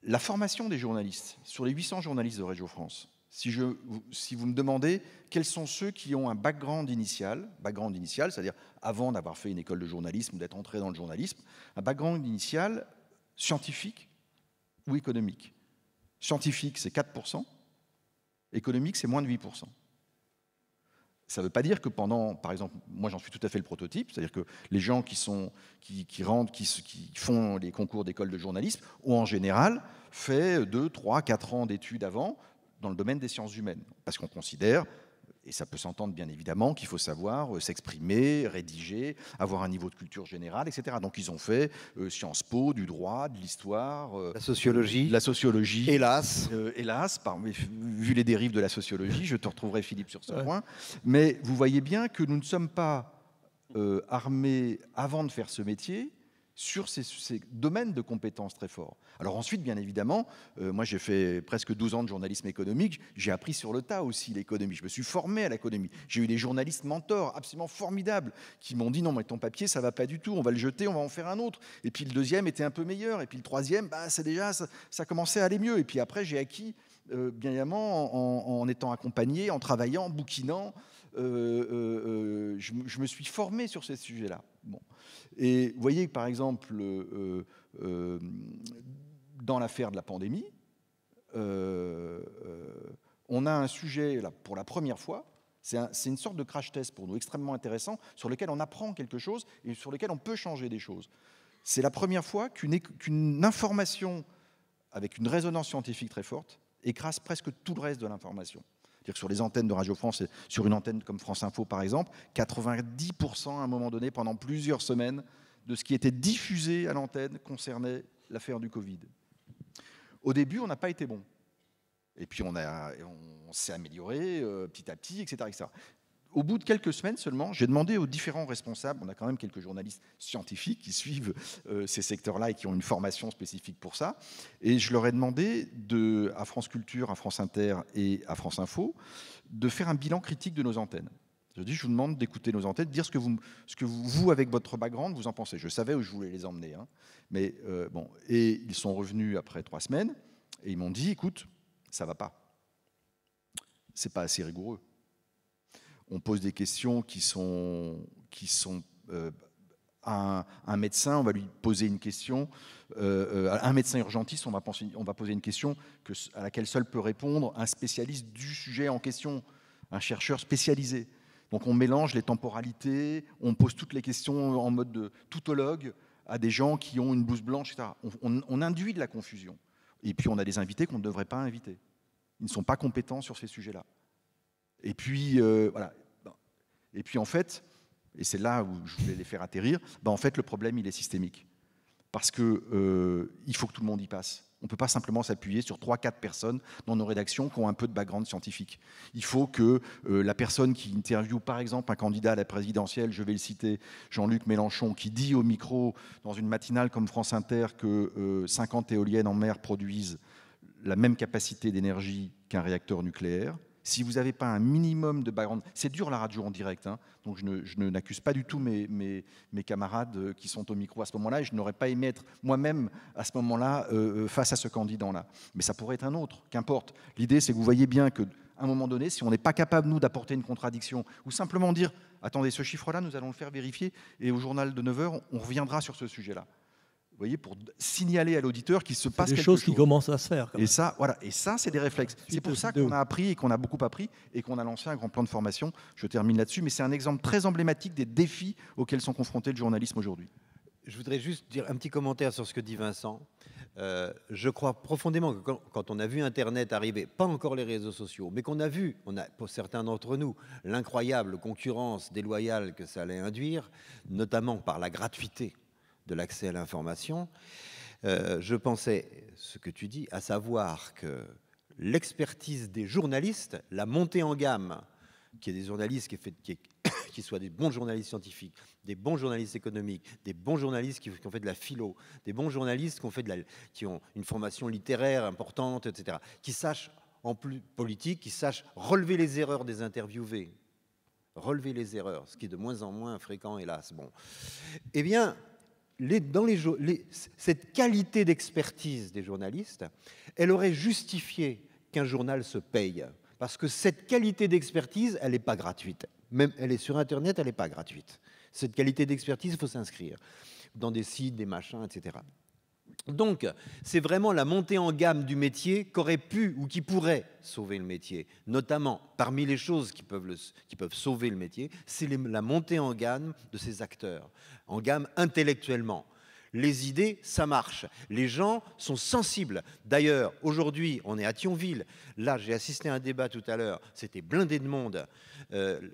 La formation des journalistes, sur les 800 journalistes de Radio France, si vous me demandez quels sont ceux qui ont un background initial, c'est-à-dire avant d'avoir fait une école de journalisme ou d'être entré dans le journalisme, un background initial scientifique ou économique. Scientifique, c'est 4%, économique, c'est moins de 8%. Ça ne veut pas dire que pendant, par exemple, moi j'en suis tout à fait le prototype, c'est-à-dire que les gens qui font les concours d'école de journalisme ont en général fait 2, 3, 4 ans d'études avant dans le domaine des sciences humaines. Parce qu'on considère, et ça peut s'entendre bien évidemment, qu'il faut savoir s'exprimer, rédiger, avoir un niveau de culture générale, etc. Donc ils ont fait Sciences Po, du droit, de l'histoire, la sociologie. La sociologie. Hélas. Hélas, vu les dérives de la sociologie, je te retrouverai Philippe sur ce point. Mais vous voyez bien que nous ne sommes pas armés avant de faire ce métier sur ces domaines de compétences très forts. Alors ensuite, bien évidemment, moi j'ai fait presque 12 ans de journalisme économique, j'ai appris sur le tas aussi l'économie, je me suis formé à l'économie. J'ai eu des journalistes mentors absolument formidables qui m'ont dit non mais ton papier ça va pas du tout, on va le jeter, on va en faire un autre. Et puis le deuxième était un peu meilleur, et puis le troisième, c'est déjà, ça commençait à aller mieux. Et puis après j'ai acquis, bien évidemment, en étant accompagné, en travaillant, en bouquinant, je me suis formé sur ces sujets-là. Bon. Et vous voyez que par exemple, dans l'affaire de la pandémie, on a un sujet, là, pour la première fois, c'est une sorte de crash test pour nous extrêmement intéressant, sur lequel on apprend quelque chose et sur lequel on peut changer des choses. C'est la première fois qu'une information avec une résonance scientifique très forte écrase presque tout le reste de l'information. C'est-à-dire que sur les antennes de Radio France, sur une antenne comme France Info par exemple, 90% à un moment donné, pendant plusieurs semaines, de ce qui était diffusé à l'antenne concernait l'affaire du Covid. Au début, on n'a pas été bon. Et puis on s'est amélioré petit à petit, etc., etc. Au bout de quelques semaines seulement, j'ai demandé aux différents responsables, on a quand même quelques journalistes scientifiques qui suivent ces secteurs-là et qui ont une formation spécifique pour ça, et je leur ai demandé à France Culture, à France Inter et à France Info de faire un bilan critique de nos antennes. Je vous demande d'écouter nos antennes, de dire ce que vous, avec votre background, vous en pensez. Je savais où je voulais les emmener, hein. Mais bon, et ils sont revenus après 3 semaines et ils m'ont dit, écoute, ça va pas, c'est pas assez rigoureux. On pose des questions qui sont à un médecin, on va lui poser une question. Un médecin urgentiste, on va poser une question à laquelle seul peut répondre un spécialiste du sujet en question, un chercheur spécialisé. Donc on mélange les temporalités, on pose toutes les questions en mode de tautologue à des gens qui ont une blouse blanche, etc. On induit de la confusion. Et puis on a des invités qu'on ne devrait pas inviter. Ils ne sont pas compétents sur ces sujets-là. Et puis, voilà. Et puis en fait, et c'est là où je voulais les faire atterrir, en fait le problème il est systémique. Parce que il faut que tout le monde y passe. On ne peut pas simplement s'appuyer sur 3-4 personnes dans nos rédactions qui ont un peu de background scientifique. Il faut que la personne qui interviewe par exemple un candidat à la présidentielle, je vais le citer, Jean-Luc Mélenchon, qui dit au micro dans une matinale comme France Inter que 50 éoliennes en mer produisent la même capacité d'énergie qu'un réacteur nucléaire. Si vous n'avez pas un minimum de background, c'est dur la radio en direct, hein, donc je n'accuse pas du tout mes camarades qui sont au micro à ce moment-là, et je n'aurais pas aimé être moi-même à ce moment-là face à ce candidat-là. Mais ça pourrait être un autre, qu'importe. L'idée, c'est que vous voyez bien qu'à un moment donné, si on n'est pas capable, nous, d'apporter une contradiction, ou simplement dire, attendez, ce chiffre-là, nous allons le faire vérifier, et au journal de 9h, on reviendra sur ce sujet-là. Vous voyez, pour signaler à l'auditeur qu'il se passe quelque chose. C'est des choses qui commencent à se faire. Et ça, voilà, et ça, c'est des réflexes. C'est pour ça qu'on a appris et qu'on a beaucoup appris et qu'on a lancé un grand plan de formation. Je termine là-dessus, mais c'est un exemple très emblématique des défis auxquels sont confrontés le journalisme aujourd'hui. Je voudrais juste dire un petit commentaire sur ce que dit Vincent. Je crois profondément que quand on a vu Internet arriver, pas encore les réseaux sociaux, mais qu'on a vu, pour certains d'entre nous, l'incroyable concurrence déloyale que ça allait induire, notamment par la gratuité de l'accès à l'information, je pensais, ce que tu dis, à savoir que l'expertise des journalistes, la montée en gamme, qu'il y ait des journalistes qui soient des bons journalistes scientifiques, des bons journalistes économiques, des bons journalistes qui ont fait de la philo, des bons journalistes qui ont une formation littéraire importante, etc., qui sachent, en plus politique, qui sachent relever les erreurs des interviewés, relever les erreurs, ce qui est de moins en moins fréquent, hélas. Bon. Eh bien, cette qualité d'expertise des journalistes, elle aurait justifié qu'un journal se paye. Parce que cette qualité d'expertise, elle n'est pas gratuite. Même elle est sur Internet, elle n'est pas gratuite. Cette qualité d'expertise, il faut s'inscrire dans des sites, des machins, etc. Donc, c'est vraiment la montée en gamme du métier qu'aurait pu ou qui pourrait sauver le métier. Notamment, parmi les choses qui peuvent sauver le métier, c'est la montée en gamme de ces acteurs, en gamme intellectuellement. Les idées, ça marche. Les gens sont sensibles. D'ailleurs, aujourd'hui, on est à Thionville. Là, j'ai assisté à un débat tout à l'heure. C'était blindé de monde.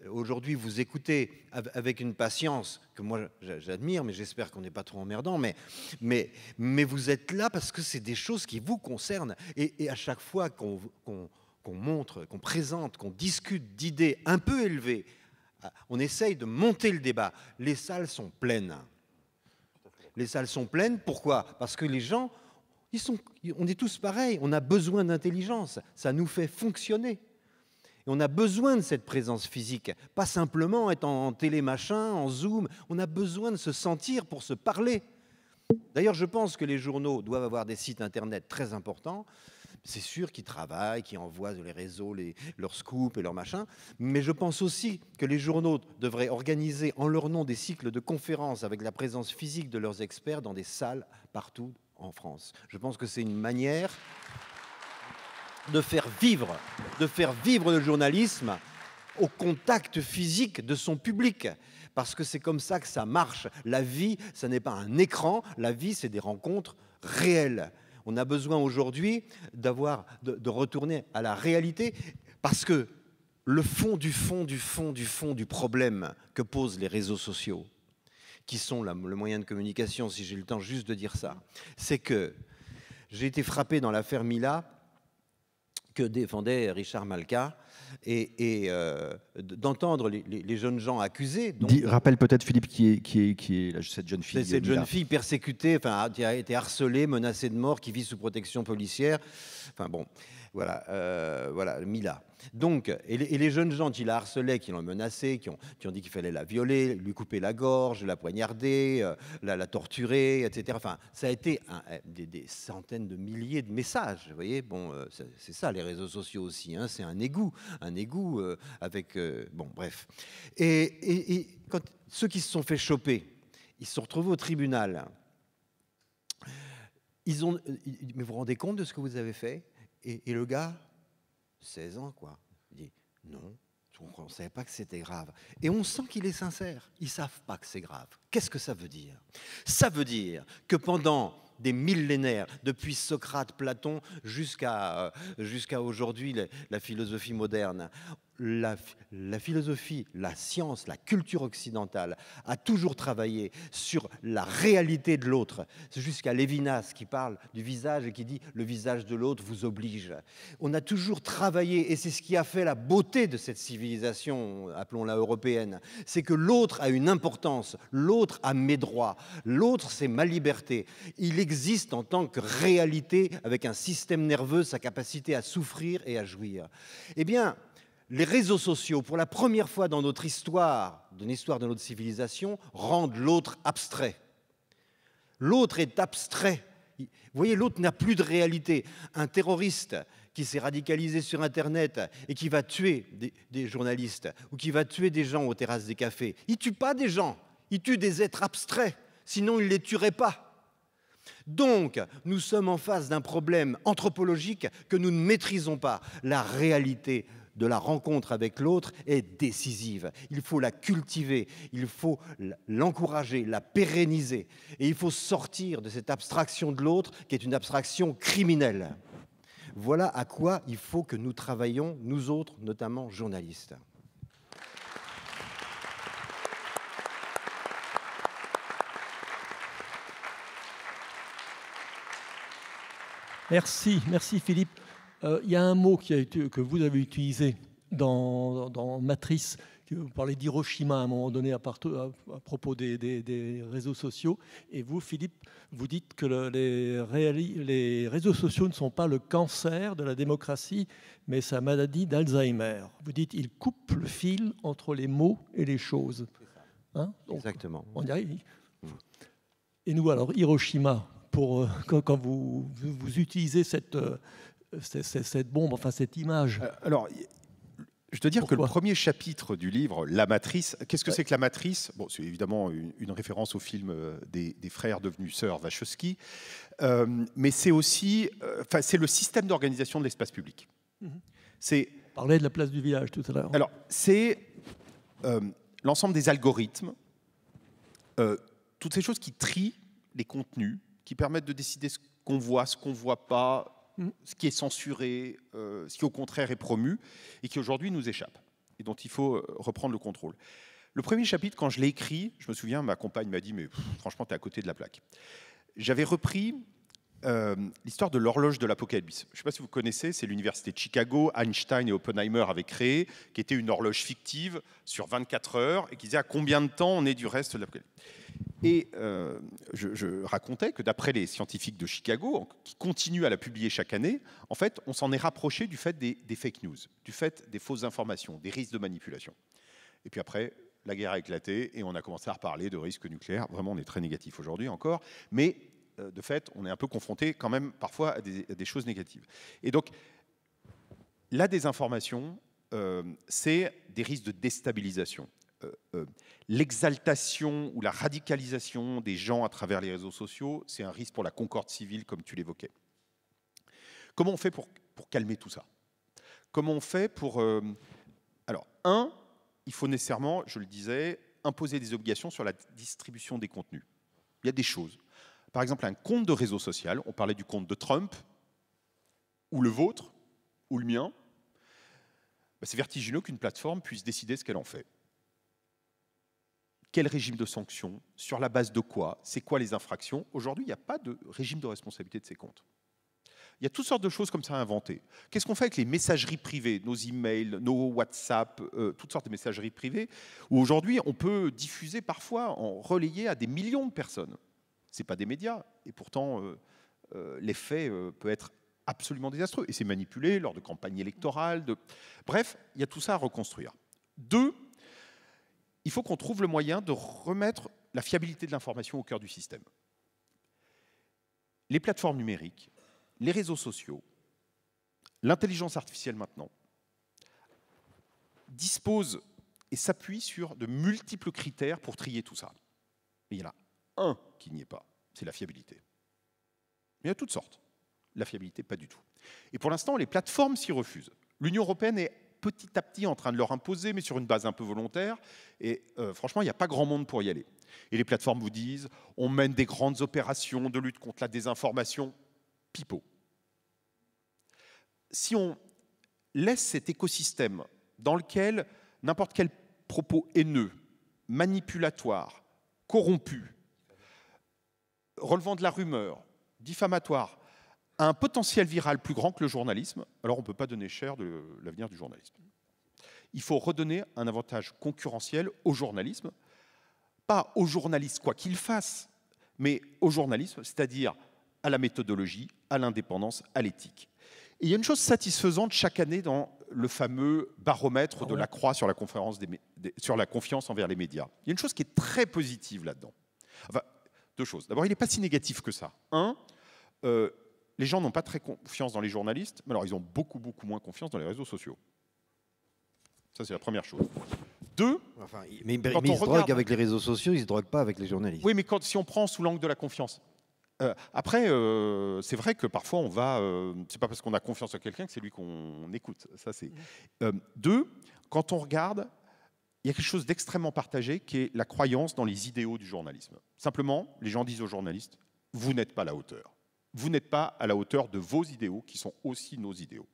Aujourd'hui, vous écoutez avec une patience que moi, j'admire, mais j'espère qu'on n'est pas trop emmerdant. Mais vous êtes là parce que c'est des choses qui vous concernent. Et à chaque fois qu'on montre, qu'on présente, qu'on discute d'idées un peu élevées, on essaye de monter le débat. Les salles sont pleines. Les salles sont pleines, pourquoi? Parce que les gens, on est tous pareils, on a besoin d'intelligence, ça nous fait fonctionner. Et on a besoin de cette présence physique, pas simplement être en télémachin, en Zoom, on a besoin de se sentir pour se parler. D'ailleurs, je pense que les journaux doivent avoir des sites internet très importants. C'est sûr qu'ils travaillent, qu'ils envoient sur les réseaux leurs scoops et leurs machins, mais je pense aussi que les journaux devraient organiser en leur nom des cycles de conférences avec la présence physique de leurs experts dans des salles partout en France. Je pense que c'est une manière de faire vivre le journalisme au contact physique de son public. Parce que c'est comme ça que ça marche. La vie, ça n'est pas un écran, la vie, c'est des rencontres réelles. On a besoin aujourd'hui de retourner à la réalité parce que le fond du problème que posent les réseaux sociaux, qui sont le moyen de communication, si j'ai le temps juste de dire ça, c'est que j'ai été frappé dans l'affaire Mila que défendait Richard Malka et d'entendre les jeunes gens accusés. Rappelle peut-être Philippe qui est cette jeune fille. Cette jeune fille persécutée, qui a été harcelée, menacée de mort, qui vit sous protection policière. Enfin bon, voilà, Mila. Donc, et les jeunes gens qui la harcelaient, qui l'ont menacée, qui ont dit qu'il fallait la violer, lui couper la gorge, la poignarder, la torturer, etc. Enfin, ça a été des centaines de milliers de messages. Vous voyez, bon, c'est ça les réseaux sociaux aussi. Hein, c'est un égout avec bon, bref. Et quand ceux qui se sont fait choper Ils se sont retrouvés au tribunal. Mais vous vous rendez compte de ce que vous avez fait? Et le gars, 16 ans, quoi, il dit non, on ne savait pas que c'était grave. Et on sent qu'il est sincère. Ils ne savent pas que c'est grave. Qu'est-ce que ça veut dire? Ça veut dire que pendant des millénaires, depuis Socrate, Platon, jusqu'à aujourd'hui, la philosophie moderne, la philosophie, la science, la culture occidentale a toujours travaillé sur la réalité de l'autre. C'est jusqu'à Lévinas qui parle du visage et qui dit « le visage de l'autre vous oblige ». On a toujours travaillé, et c'est ce qui a fait la beauté de cette civilisation, appelons-la européenne, c'est que l'autre a une importance, l'autre a mes droits, l'autre c'est ma liberté. Il existe en tant que réalité, avec un système nerveux, sa capacité à souffrir et à jouir. Eh bien, les réseaux sociaux, pour la première fois dans notre histoire, dans l'histoire de notre civilisation, rendent l'autre abstrait. L'autre est abstrait. Vous voyez, l'autre n'a plus de réalité. Un terroriste qui s'est radicalisé sur Internet et qui va tuer des journalistes ou qui va tuer des gens aux terrasses des cafés, il ne tue pas des gens, il tue des êtres abstraits, sinon il ne les tuerait pas. Donc, nous sommes en face d'un problème anthropologique que nous ne maîtrisons pas. La réalité de la rencontre avec l'autre est décisive. Il faut la cultiver, il faut l'encourager, la pérenniser. Et il faut sortir de cette abstraction de l'autre qui est une abstraction criminelle. Voilà à quoi il faut que nous travaillions, nous autres, notamment journalistes. Merci Philippe. Il y a un mot que vous avez utilisé dans Matrice, vous parlez d'Hiroshima à un moment donné à propos des réseaux sociaux, et vous, Philippe, vous dites que les réseaux sociaux ne sont pas le cancer de la démocratie, mais sa maladie d'Alzheimer. Vous dites qu'ils coupent le fil entre les mots et les choses. Hein? Donc, exactement. On y arrive. Et nous, alors, Hiroshima, quand vous utilisez cette bombe, enfin cette image. Alors, je dois dire que le premier chapitre du livre, La Matrice, qu'est-ce que c'est que La Matrice? Bon, c'est évidemment une référence au film des frères devenus sœurs Wachowski, mais c'est aussi, c'est le système d'organisation de l'espace public. C'est parlait de la place du village tout à l'heure. Alors, c'est l'ensemble des algorithmes, toutes ces choses qui trient les contenus, qui permettent de décider ce qu'on voit, ce qu'on ne voit pas, ce qui est censuré, ce qui au contraire est promu, et qui aujourd'hui nous échappe, et dont il faut reprendre le contrôle. Le premier chapitre, quand je l'ai écrit, je me souviens, ma compagne m'a dit « mais franchement, tu es à côté de la plaque ». J'avais repris l'histoire de l'horloge de l'Apocalypse. Je ne sais pas si vous connaissez, c'est l'université de Chicago, Einstein et Oppenheimer avaient créé, qui était une horloge fictive sur 24 heures, et qui disait à combien de temps on est du reste de l'Apocalypse. Et je racontais que d'après les scientifiques de Chicago, qui continuent à la publier chaque année, en fait, on s'en est rapproché du fait des fake news, du fait des fausses informations, des risques de manipulation. Et puis après, la guerre a éclaté et on a commencé à reparler de risques nucléaires. Vraiment, on est très négatif aujourd'hui encore, mais de fait, on est un peu confronté quand même parfois à des choses négatives. Et donc, la désinformation, c'est des risques de déstabilisation. L'exaltation ou la radicalisation des gens à travers les réseaux sociaux, c'est un risque pour la concorde civile, comme tu l'évoquais. Comment on fait pour calmer tout ça? Comment on fait pour... Alors, il faut nécessairement, je le disais, imposer des obligations sur la distribution des contenus. Il y a des choses. Par exemple, un compte de réseau social, on parlait du compte de Trump, ou le vôtre, ou le mien, c'est vertigineux qu'une plateforme puisse décider ce qu'elle en fait. Quel régime de sanctions? Sur la base de quoi? C'est quoi les infractions? Aujourd'hui, il n'y a pas de régime de responsabilité de ces comptes. Il y a toutes sortes de choses comme ça à inventer. Qu'est-ce qu'on fait avec les messageries privées, nos emails, nos WhatsApp, toutes sortes de messageries privées, où aujourd'hui, on peut diffuser parfois, en relayer à des millions de personnes. Ce n'est pas des médias, et pourtant, l'effet peut être absolument désastreux. Et c'est manipulé lors de campagnes électorales. Bref, il y a tout ça à reconstruire. 2, il faut qu'on trouve le moyen de remettre la fiabilité de l'information au cœur du système. Les plateformes numériques, les réseaux sociaux, l'intelligence artificielle maintenant, disposent et s'appuient sur de multiples critères pour trier tout ça. Et il y en a un qu'il n'y ait pas, c'est la fiabilité. Mais il y a toutes sortes. La fiabilité, pas du tout. Et pour l'instant, les plateformes s'y refusent. L'Union européenne est petit à petit en train de leur imposer, mais sur une base un peu volontaire. Et franchement, il n'y a pas grand monde pour y aller. Et les plateformes vous disent, on mène des grandes opérations de lutte contre la désinformation. Pipeau. Si on laisse cet écosystème dans lequel n'importe quel propos haineux, manipulatoire, corrompu, relevant de la rumeur, diffamatoire, a un potentiel viral plus grand que le journalisme, alors on ne peut pas donner cher de l'avenir du journalisme. Il faut redonner un avantage concurrentiel au journalisme, pas au journaliste quoi qu'il fasse, mais au journalisme, c'est-à-dire à la méthodologie, à l'indépendance, à l'éthique. Et il y a une chose satisfaisante chaque année dans le fameux baromètre de la Croix sur la confiance envers les médias. Il y a une chose qui est très positive là-dedans. Enfin, deux choses. D'abord, il n'est pas si négatif que ça. Un, les gens n'ont pas très confiance dans les journalistes, mais alors ils ont beaucoup, beaucoup moins confiance dans les réseaux sociaux. Ça, c'est la première chose. Deux, enfin, mais ils se droguent avec les réseaux sociaux, ils ne se droguent pas avec les journalistes. Oui, mais si on prend sous l'angle de la confiance. Après, c'est vrai que parfois on va. C'est pas parce qu'on a confiance en quelqu'un que c'est lui qu'on écoute. Ça, c'est. Deux, quand on regarde, il y a quelque chose d'extrêmement partagé qui est la croyance dans les idéaux du journalisme. Simplement, les gens disent aux journalistes, vous n'êtes pas à la hauteur. Vous n'êtes pas à la hauteur de vos idéaux qui sont aussi nos idéaux.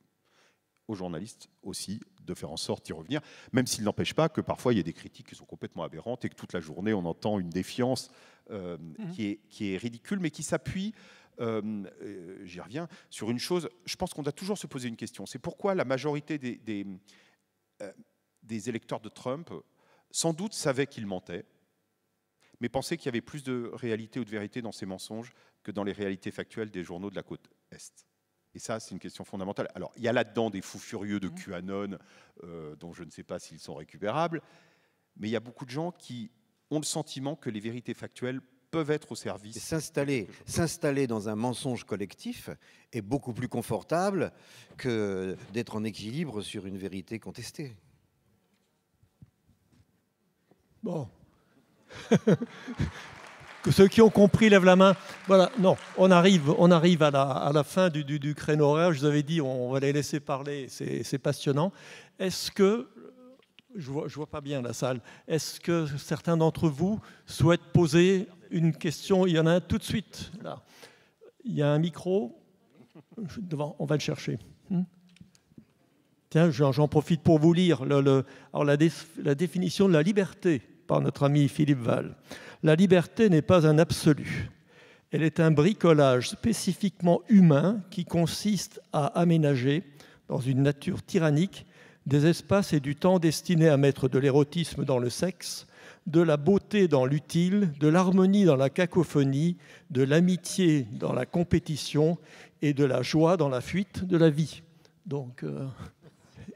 Aux journalistes aussi de faire en sorte d'y revenir, même s'il n'empêche pas que parfois il y a des critiques qui sont complètement aberrantes et que toute la journée on entend une défiance qui est ridicule, mais qui s'appuie, j'y reviens, sur une chose. Je pense qu'on doit toujours se poser une question. C'est pourquoi la majorité des électeurs de Trump, sans doute, savaient qu'il mentait, mais pensaient qu'il y avait plus de réalité ou de vérité dans ces mensonges que dans les réalités factuelles des journaux de la côte Est. Et ça, c'est une question fondamentale. Alors, il y a là-dedans des fous furieux de QAnon, dont je ne sais pas s'ils sont récupérables, mais il y a beaucoup de gens qui ont le sentiment que les vérités factuelles peuvent être au service. S'installer dans un mensonge collectif est beaucoup plus confortable que d'être en équilibre sur une vérité contestée. Bon. Que ceux qui ont compris lèvent la main. Voilà, non, on arrive à la fin du créneau horaire. Je vous avais dit, on va les laisser parler, c'est passionnant. Est-ce que, je vois pas bien la salle, est-ce que certains d'entre vous souhaitent poser une question? Il y en a un tout de suite, là. Il y a un micro, devant, on va le chercher. Tiens, j'en profite pour vous lire alors la définition de la liberté par notre ami Philippe Val. La liberté n'est pas un absolu. Elle est un bricolage spécifiquement humain qui consiste à aménager, dans une nature tyrannique, des espaces et du temps destinés à mettre de l'érotisme dans le sexe, de la beauté dans l'utile, de l'harmonie dans la cacophonie, de l'amitié dans la compétition et de la joie dans la fuite de la vie. Donc,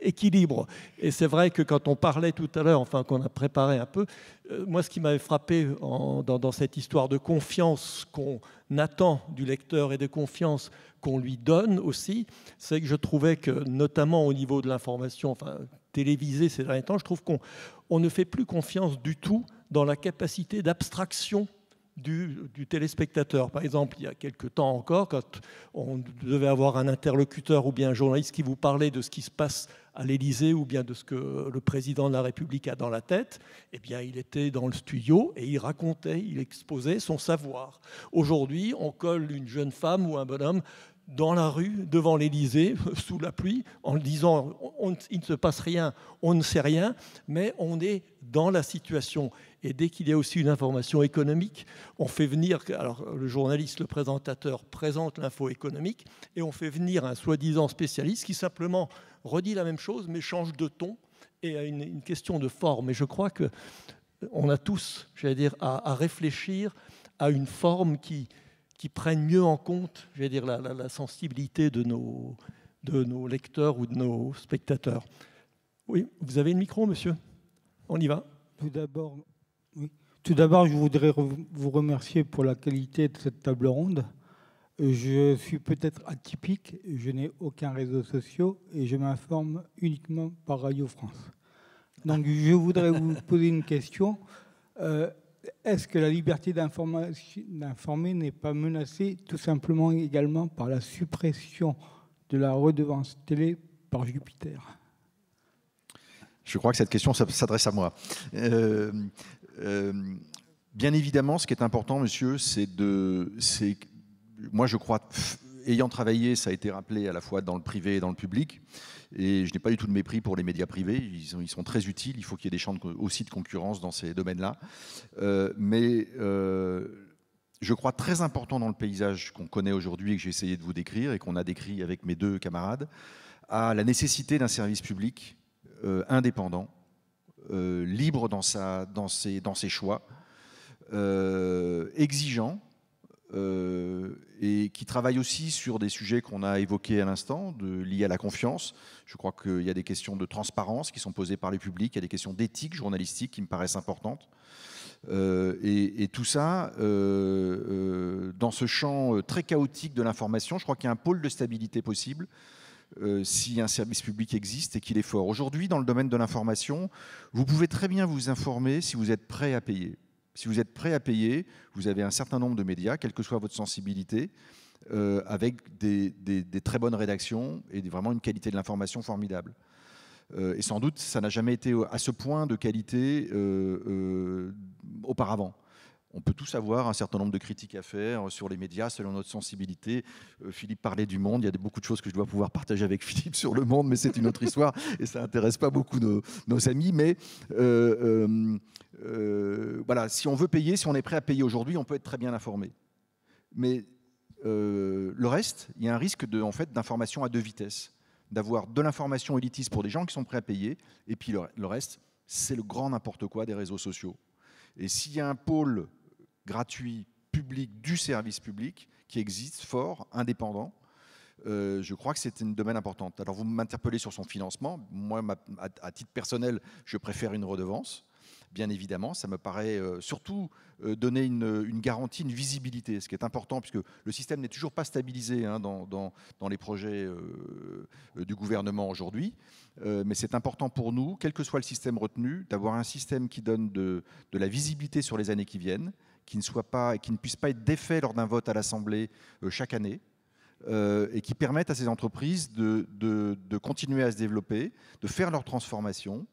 équilibre. Et c'est vrai que quand on parlait tout à l'heure, enfin qu'on a préparé un peu, moi ce qui m'avait frappé dans cette histoire de confiance qu'on attend du lecteur et de confiance qu'on lui donne aussi, c'est que je trouvais que notamment au niveau de l'information télévisée ces derniers temps, je trouve qu'on ne fait plus confiance du tout dans la capacité d'abstraction du téléspectateur. Par exemple, il y a quelques temps encore, quand on devait avoir un interlocuteur ou bien un journaliste qui vous parlait de ce qui se passe à l'Élysée ou bien de ce que le président de la République a dans la tête, eh bien, il était dans le studio et il racontait, il exposait son savoir. Aujourd'hui, on colle une jeune femme ou un bonhomme dans la rue, devant l'Élysée, sous la pluie, en disant il ne se passe rien, on ne sait rien, mais on est dans la situation. Et dès qu'il y a aussi une information économique, on fait venir, alors le journaliste, le présentateur présente l'info économique, et on fait venir un soi-disant spécialiste qui simplement redit la même chose, mais change de ton, et a une question de forme. Et je crois qu'on a tous, j'allais dire, à réfléchir à une forme qui prennent mieux en compte, je vais dire, la sensibilité de nos lecteurs ou de nos spectateurs. Oui, vous avez le micro, monsieur? On y va. Tout d'abord, je voudrais vous remercier pour la qualité de cette table ronde. Je suis peut-être atypique, je n'ai aucun réseau social et je m'informe uniquement par Radio France. Donc, je voudrais vous poser une question. est-ce que la liberté d'informer n'est pas menacée tout simplement également par la suppression de la redevance télé par Jupiter? Je crois que cette question s'adresse à moi. Bien évidemment, ce qui est important, monsieur, moi je crois, ayant travaillé, ça a été rappelé à la fois dans le privé et dans le public, et je n'ai pas du tout de mépris pour les médias privés, ils sont très utiles, il faut qu'il y ait des champs aussi de concurrence dans ces domaines-là. Mais je crois très important dans le paysage qu'on connaît aujourd'hui et que j'ai essayé de vous décrire et qu'on a décrit avec mes deux camarades, à la nécessité d'un service public indépendant, libre dans ses choix, exigeant, et qui travaille aussi sur des sujets qu'on a évoqués à l'instant, liés à la confiance. Je crois qu'il y a des questions de transparence qui sont posées par le public, il y a des questions d'éthique journalistique qui me paraissent importantes. Et tout ça, dans ce champ très chaotique de l'information, je crois qu'il y a un pôle de stabilité possible si un service public existe et qu'il est fort. Aujourd'hui, dans le domaine de l'information, vous pouvez très bien vous informer si vous êtes prêt à payer. Si vous êtes prêt à payer, vous avez un certain nombre de médias, quelle que soit votre sensibilité, avec des très bonnes rédactions et vraiment une qualité de l'information formidable. Et sans doute, ça n'a jamais été à ce point de qualité auparavant. On peut tous avoir un certain nombre de critiques à faire sur les médias selon notre sensibilité. Philippe parlait du Monde, il y a beaucoup de choses que je dois pouvoir partager avec Philippe sur le Monde, mais c'est une autre histoire et ça n'intéresse pas beaucoup nos amis. Mais voilà, si on veut payer, si on est prêt à payer aujourd'hui, on peut être très bien informé. Mais le reste, il y a un risque d'information à deux vitesses, d'avoir de l'information élitiste pour des gens qui sont prêts à payer, et puis le reste, c'est le grand n'importe quoi des réseaux sociaux. Et s'il y a un pôle gratuit, public, du service public, qui existe, fort, indépendant, je crois que c'est un domaine important. Alors vous m'interpellez sur son financement. Moi, à titre personnel, je préfère une redevance. Bien évidemment, ça me paraît surtout donner une garantie, une visibilité, ce qui est important, puisque le système n'est toujours pas stabilisé dans les projets du gouvernement aujourd'hui. Mais c'est important pour nous, quel que soit le système retenu, d'avoir un système qui donne de la visibilité sur les années qui viennent, qui ne puisse pas être défait lors d'un vote à l'Assemblée chaque année, et qui permettent à ces entreprises de continuer à se développer, de faire leur transformation,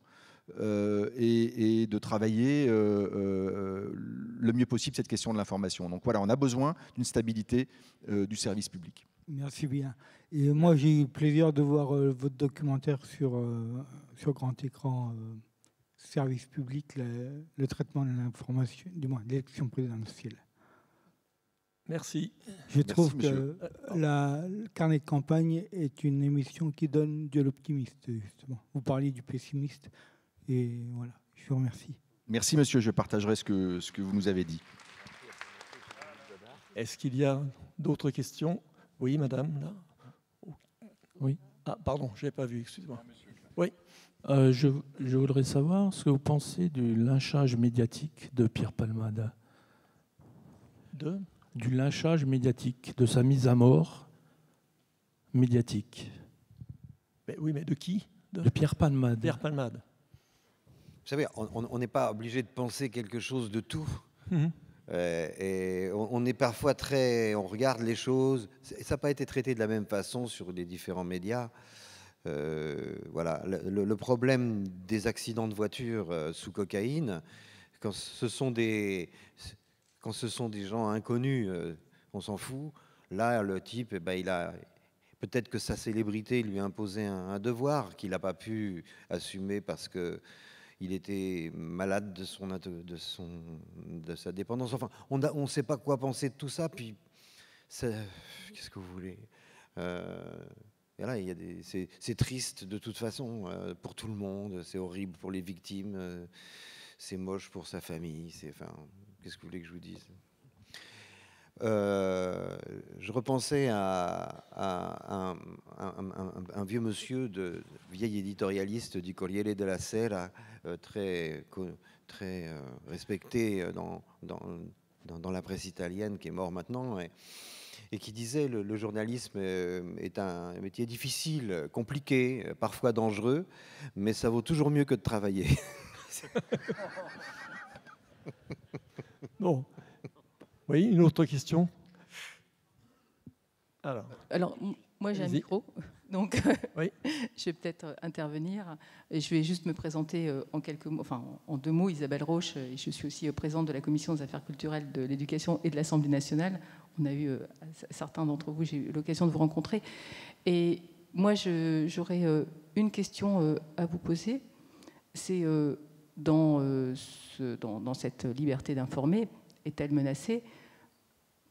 et de travailler le mieux possible cette question de l'information. Donc voilà, on a besoin d'une stabilité du service public. Merci bien. Et moi, j'ai eu le plaisir de voir votre documentaire sur grand écran, service public, le traitement de l'information, du moins l'élection présidentielle. Merci. Je trouve monsieur. que le carnet de campagne est une émission qui donne de l'optimiste, justement. Vous parliez du pessimiste. Et voilà, je vous remercie. Merci, monsieur. Je partagerai ce que vous nous avez dit. Est-ce qu'il y a d'autres questions? Oui, madame, là. Oui. Ah, pardon, je n'ai pas vu, excusez-moi. Oui. Je voudrais savoir ce que vous pensez du lynchage médiatique de Pierre Palmade. Du lynchage médiatique, de sa mise à mort médiatique. Mais oui, mais de qui? De Pierre Palmade. Pierre Palmade. Vous savez, on n'est pas obligé de penser quelque chose de tout. Et on est parfois on regarde les choses. Ça n'a pas été traité de la même façon sur les différents médias. Voilà, le problème des accidents de voiture sous cocaïne, quand ce sont des gens inconnus, on s'en fout. Là, le type, peut-être que sa célébrité lui a imposé un devoir qu'il n'a pas pu assumer parce que il était malade de sa dépendance. Enfin, on ne sait pas quoi penser de tout ça. Puis, qu'est-ce que vous voulez? Voilà, c'est triste de toute façon pour tout le monde. C'est horrible pour les victimes. C'est moche pour sa famille. Qu'est-ce que vous voulez que je vous dise? Je repensais à un vieux monsieur, vieil éditorialiste du Corriere della Sera, très respecté dans la presse italienne, qui est mort maintenant, et qui disait le journalisme est un métier difficile, compliqué, parfois dangereux, mais ça vaut toujours mieux que de travailler. Bon. Oui, une autre question. Alors, moi j'ai un micro, donc oui. je vais peut-être intervenir. Et je vais juste me présenter en quelques mots, enfin en 2 mots. Isabelle Roche, et je suis aussi présidente de la Commission des affaires culturelles, de l'éducation et de l'Assemblée nationale. On a eu, certains d'entre vous, j'ai eu l'occasion de vous rencontrer. Et moi, j'aurais une question à vous poser. C'est dans cette liberté d'informer, est-elle menacée?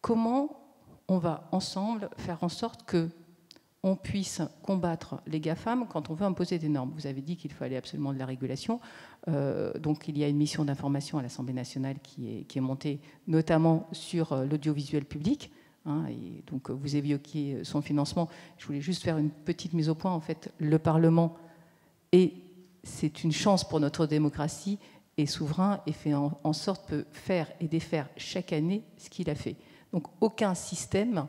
Comment on va ensemble faire en sorte qu'on puisse combattre les GAFAM quand on veut imposer des normes? Vous avez dit qu'il fallait absolument de la régulation. Donc il y a une mission d'information à l'Assemblée nationale qui est montée notamment sur l'audiovisuel public. Et donc vous évoquiez son financement. Je voulais juste faire une petite mise au point. En fait, le Parlement, c'est une chance pour notre démocratie, est souverain et fait en sorte de faire et défaire chaque année ce qu'il a fait. Donc aucun système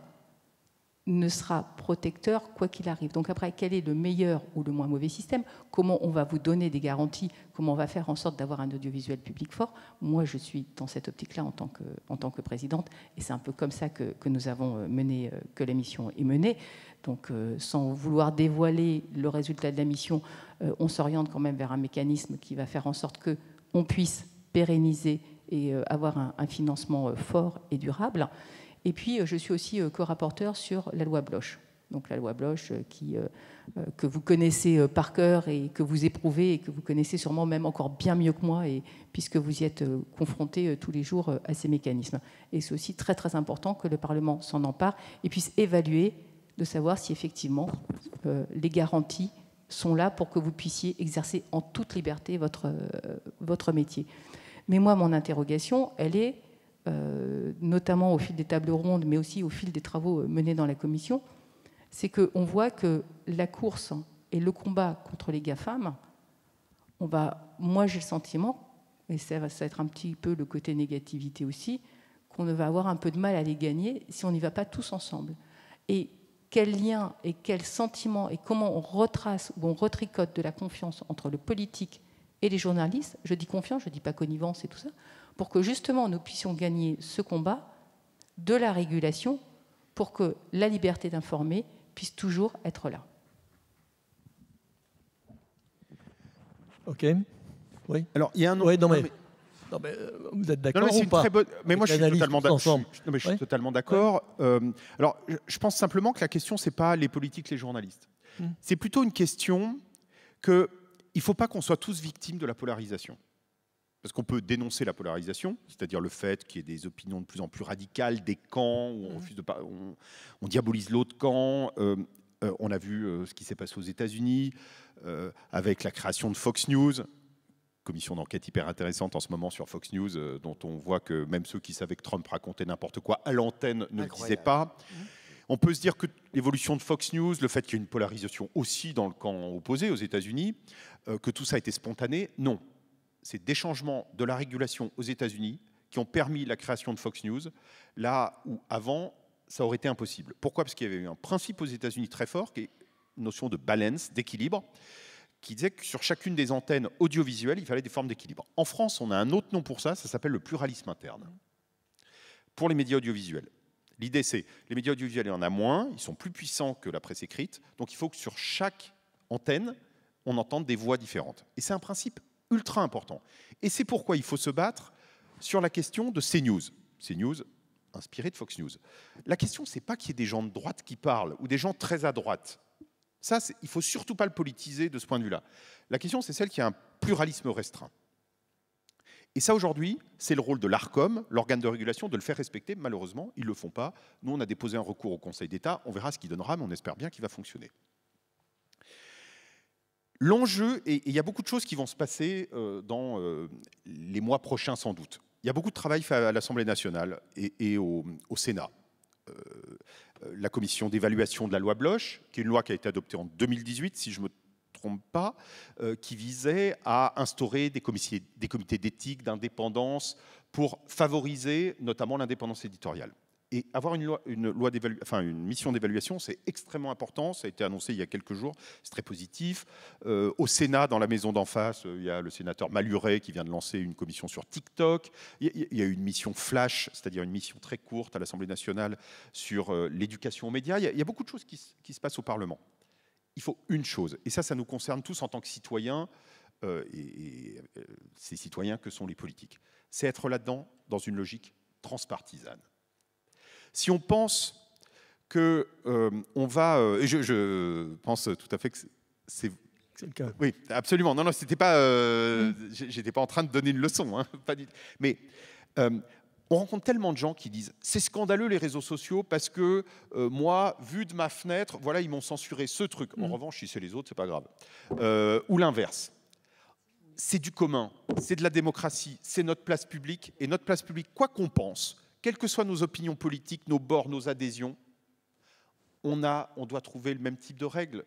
ne sera protecteur quoi qu'il arrive. Donc après, quel est le meilleur ou le moins mauvais système? Comment on va vous donner des garanties? Comment on va faire en sorte d'avoir un audiovisuel public fort? Moi, je suis dans cette optique-là en tant que présidente, et c'est un peu comme ça que nous avons mené, que la mission est menée. Donc sans vouloir dévoiler le résultat de la mission, on s'oriente quand même vers un mécanisme qui va faire en sorte qu'on puisse pérenniser et avoir un financement fort et durable. Et puis, je suis aussi co-rapporteur sur la loi Bloch. Donc la loi Bloch que vous connaissez par cœur et que vous éprouvez et que vous connaissez sûrement même encore bien mieux que moi, puisque vous y êtes confrontés tous les jours à ces mécanismes. Et c'est aussi très très important que le Parlement s'en empare et puisse évaluer, de savoir si effectivement les garanties sont là pour que vous puissiez exercer en toute liberté votre métier. Mais moi, mon interrogation, elle est, notamment au fil des tables rondes, mais aussi au fil des travaux menés dans la commission, c'est qu'on voit que la course et le combat contre les GAFAM, moi j'ai le sentiment, et ça va être un petit peu le côté négativité aussi, qu'on va avoir un peu de mal à les gagner si on n'y va pas tous ensemble. Et quel lien et quel sentiment et comment on retrace ou on retricote de la confiance entre le politique et les journalistes, je dis confiance, je ne dis pas connivence et tout ça, pour que justement nous puissions gagner ce combat de la régulation pour que la liberté d'informer puisse toujours être là. Ok. Oui. Alors, il y a un... Oui, non, mais vous êtes d'accord ou pas? Mais moi, je suis totalement d'accord. Ouais. Alors, je pense simplement que la question, c'est pas les politiques, les journalistes. C'est plutôt une question qu'il ne faut pas qu'on soit tous victimes de la polarisation. Parce qu'on peut dénoncer la polarisation, c'est-à-dire le fait qu'il y ait des opinions de plus en plus radicales, des camps, où on diabolise l'autre camp. On a vu ce qui s'est passé aux États-Unis avec la création de Fox News, commission d'enquête hyper intéressante en ce moment sur Fox News, dont on voit que même ceux qui savaient que Trump racontait n'importe quoi à l'antenne ne le disaient pas. On peut se dire que l'évolution de Fox News, le fait qu'il y ait une polarisation aussi dans le camp opposé aux États-Unis, que tout ça a été spontané, non. C'est des changements de la régulation aux États-Unis qui ont permis la création de Fox News, là où avant, ça aurait été impossible. Pourquoi? Parce qu'il y avait eu un principe aux États-Unis très fort, qui est une notion de balance, d'équilibre, qui disait que sur chacune des antennes audiovisuelles, il fallait des formes d'équilibre. En France, on a un autre nom pour ça, ça s'appelle le pluralisme interne, pour les médias audiovisuels. L'idée, c'est les médias audiovisuels, il y en a moins, ils sont plus puissants que la presse écrite, donc il faut que sur chaque antenne, on entende des voix différentes. Et c'est un principe ultra important. Et c'est pourquoi il faut se battre sur la question de CNews. CNews, inspiré de Fox News. La question, c'est pas qu'il y ait des gens de droite qui parlent ou des gens très à droite. Ça, il faut surtout pas le politiser de ce point de vue-là. La question, c'est celle qui a un pluralisme restreint. Et ça, aujourd'hui, c'est le rôle de l'ARCOM, l'organe de régulation, de le faire respecter. Malheureusement, ils ne le font pas. Nous, on a déposé un recours au Conseil d'État. On verra ce qu'il donnera, mais on espère bien qu'il va fonctionner. L'enjeu, et il y a beaucoup de choses qui vont se passer dans les mois prochains sans doute. Il y a beaucoup de travail fait à l'Assemblée nationale et au Sénat. La commission d'évaluation de la loi Bloch, qui est une loi qui a été adoptée en 2018, si je ne me trompe pas, qui visait à instaurer des comités d'éthique, d'indépendance, pour favoriser notamment l'indépendance éditoriale. Et avoir une mission d'évaluation, c'est extrêmement important. Ça a été annoncé il y a quelques jours. C'est très positif. Au Sénat, dans la maison d'en face, il y a le sénateur Maluret qui vient de lancer une commission sur TikTok. Il y a une mission flash, c'est-à-dire une mission très courte à l'Assemblée nationale sur l'éducation aux médias. Il y a beaucoup de choses qui se passent au Parlement. Il faut une chose, et ça nous concerne tous en tant que citoyens, ces citoyens que sont les politiques, c'est être là-dedans dans une logique transpartisane. Si on pense que on va, et je pense tout à fait que c'est le cas. Oui, absolument. Non, c'était pas, j'étais pas en train de donner une leçon, hein, pas du, mais on rencontre tellement de gens qui disent c'est scandaleux les réseaux sociaux parce que moi, vu de ma fenêtre, voilà, ils m'ont censuré ce truc. En revanche, si c'est les autres, c'est pas grave. Ou l'inverse. C'est du commun, c'est de la démocratie, c'est notre place publique. Et notre place publique, quoi qu'on pense, quelles que soient nos opinions politiques, nos bords, nos adhésions, on doit trouver le même type de règles.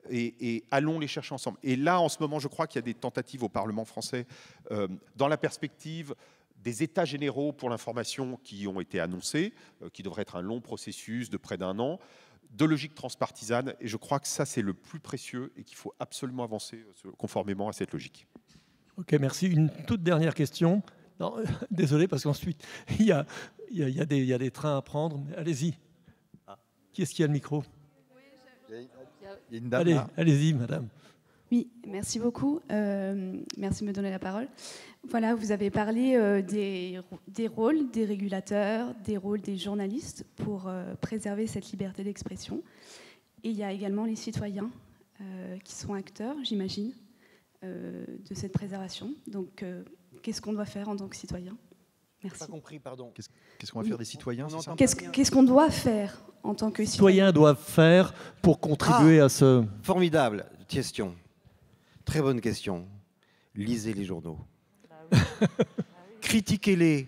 Et allons les chercher ensemble. Et là, en ce moment, je crois qu'il y a des tentatives au Parlement français dans la perspective des états généraux pour l'information qui ont été annoncés, qui devrait être un long processus de près d'1 an, de logique transpartisane. Et je crois que ça, c'est le plus précieux et qu'il faut absolument avancer conformément à cette logique. Ok, merci. Une toute dernière question. Non, désolé, parce qu'ensuite, il y a des trains à prendre. Allez-y. Qui est-ce qui a le micro? Il y a une dame. Allez, allez-y, madame. Oui, merci beaucoup. Merci de me donner la parole. Voilà, vous avez parlé des rôles des régulateurs, des rôles des journalistes pour préserver cette liberté d'expression. Et il y a également les citoyens qui sont acteurs, j'imagine, de cette préservation. Donc, qu'est-ce qu'on doit faire en tant que citoyen? Merci. Pas compris, pardon. Qu'est-ce qu'on va faire des citoyens? Qu'est-ce qu'on doit faire en tant que citoyens doivent faire pour contribuer à ce... Formidable question. Très bonne question. Lisez les journaux. Critiquez-les.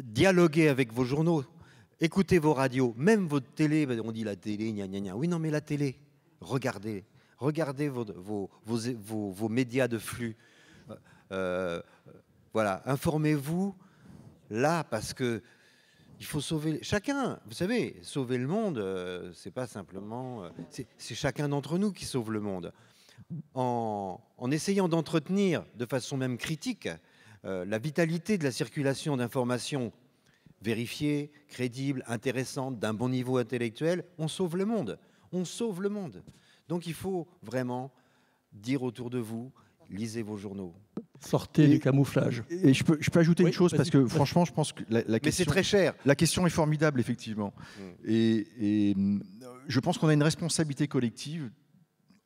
Dialoguez avec vos journaux. Écoutez vos radios. Même votre télé. On dit la télé, gna gna gna. Oui, non, mais la télé. Regardez. Regardez vos médias de flux. Voilà. Informez-vous là parce que il faut sauver chacun. Vous savez, sauver le monde, c'est pas simplement. C'est chacun d'entre nous qui sauve le monde. En essayant d'entretenir de façon même critique la vitalité de la circulation d'informations vérifiées, crédibles, intéressantes, d'un bon niveau intellectuel, on sauve le monde. On sauve le monde. Donc il faut vraiment dire autour de vous, lisez vos journaux. Sortez du camouflage. Et je peux ajouter une chose, parce que franchement, je pense que la question... Mais c'est très cher. La question est formidable, effectivement. Et je pense qu'on a une responsabilité collective,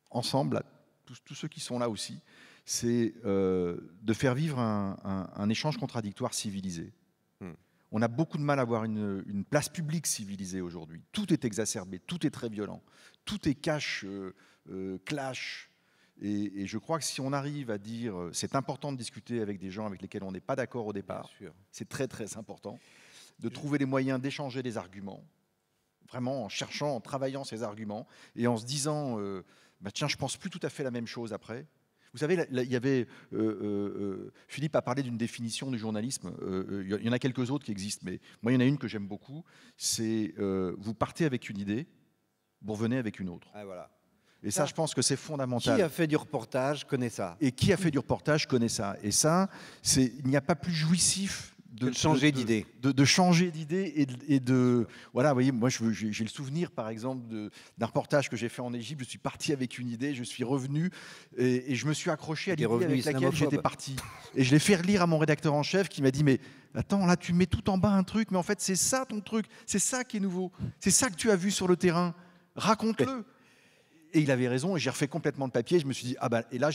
ensemble, tous ceux qui sont là aussi, c'est de faire vivre un échange contradictoire civilisé. On a beaucoup de mal à avoir une place publique civilisée aujourd'hui. Tout est exacerbé, tout est très violent, tout est cash, clash. Et je crois que si on arrive à dire c'est important de discuter avec des gens avec lesquels on n'est pas d'accord au départ, c'est très très important, de trouver les moyens d'échanger des arguments, vraiment en cherchant, en travaillant ces arguments, et en se disant bah tiens, je pense plus tout à fait la même chose après. Vous savez, il y avait Philippe a parlé d'une définition du journalisme. Il y en a quelques autres qui existent, mais moi il y en a une que j'aime beaucoup. C'est vous partez avec une idée, vous revenez avec une autre. Ah, voilà. Et ça, je pense que c'est fondamental. Qui a fait du reportage connaît ça. Et qui a fait du reportage connaît ça. Et ça, il n'y a pas plus jouissif de changer d'idée. De changer d'idée et de... Voilà, vous voyez, moi j'ai le souvenir, par exemple, d'un reportage que j'ai fait en Égypte. Je suis parti avec une idée, je suis revenu et je me suis accroché à l'idée avec laquelle j'étais parti. Et je l'ai fait relire à mon rédacteur en chef qui m'a dit, mais attends, là tu mets tout en bas un truc, mais en fait c'est ça ton truc, c'est ça qui est nouveau, c'est ça que tu as vu sur le terrain, raconte-le. Et il avait raison, et j'ai refait complètement le papier. Je me suis dit, ah ben, et là,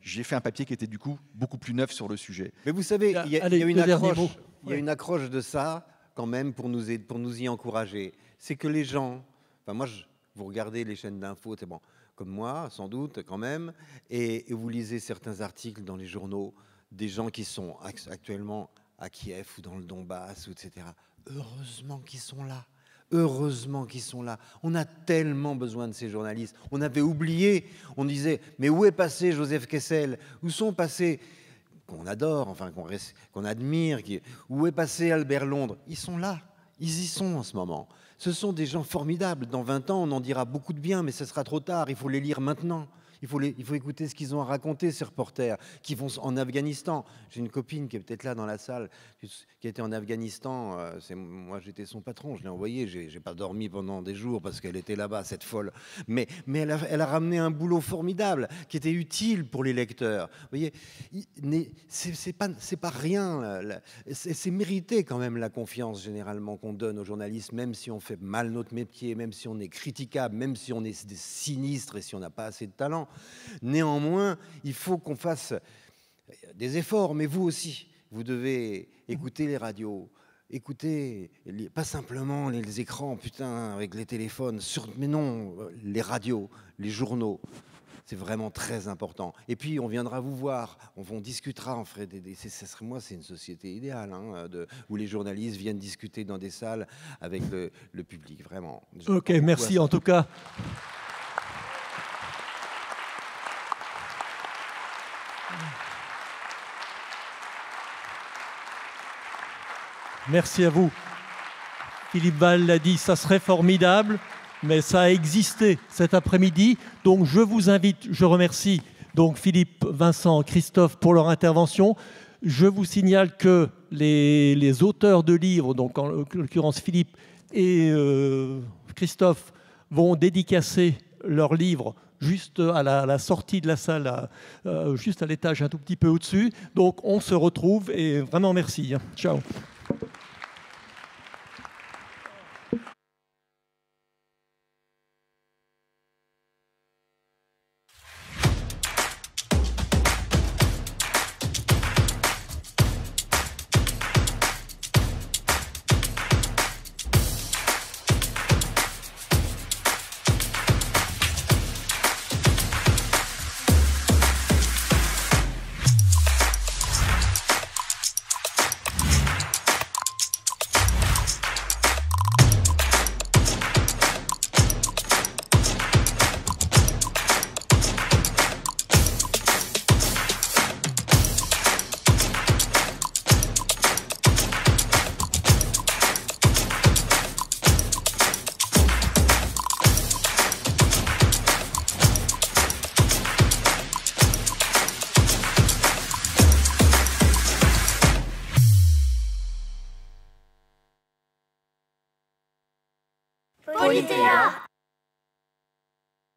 j'ai fait un papier qui était du coup beaucoup plus neuf sur le sujet. Mais vous savez, il y a une accroche de ça, quand même, pour nous y encourager. C'est que les gens, enfin moi, vous regardez les chaînes d'infos, c'est bon, comme moi, sans doute, quand même, et vous lisez certains articles dans les journaux, des gens qui sont actuellement à Kiev ou dans le Donbass, etc. Heureusement qu'ils sont là. Heureusement qu'ils sont là. On a tellement besoin de ces journalistes. On avait oublié, on disait, mais où est passé Joseph Kessel? Où sont passés qu'on adore, enfin qu'on admire. Où est passé Albert Londres? Ils sont là, ils y sont en ce moment. Ce sont des gens formidables. Dans 20 ans, on en dira beaucoup de bien, mais ce sera trop tard. Il faut les lire maintenant. Il faut écouter ce qu'ils ont à raconter, ces reporters qui vont en Afghanistan. J'ai une copine qui est peut-être là dans la salle, qui était en Afghanistan. Moi, j'étais son patron, je l'ai envoyée. J'ai pas dormi pendant des jours parce qu'elle était là-bas, cette folle. Mais elle a ramené un boulot formidable qui était utile pour les lecteurs. Vous voyez, c'est pas rien. C'est mérité quand même la confiance généralement qu'on donne aux journalistes, même si on fait mal notre métier, même si on est critiquable, même si on est sinistre et si on n'a pas assez de talent. Néanmoins, il faut qu'on fasse des efforts, mais vous aussi, vous devez écouter les radios, écouter, pas simplement les écrans, putain, avec les téléphones, mais non, les radios, les journaux. C'est vraiment très important. Et puis, on viendra vous voir, on discutera, on ferait moi, c'est une société idéale, hein, où les journalistes viennent discuter dans des salles avec le public, vraiment. Ok, merci en tout cas. Merci à vous. Philippe Val l'a dit, ça serait formidable, mais ça a existé cet après-midi. Donc je vous invite, je remercie donc Philippe, Vincent, Christophe pour leur intervention. Je vous signale que les auteurs de livres, donc en l'occurrence Philippe et Christophe, vont dédicacer leurs livres juste à la sortie de la salle, juste à l'étage un tout petit peu au-dessus. Donc on se retrouve et vraiment merci. Ciao. Polythéa.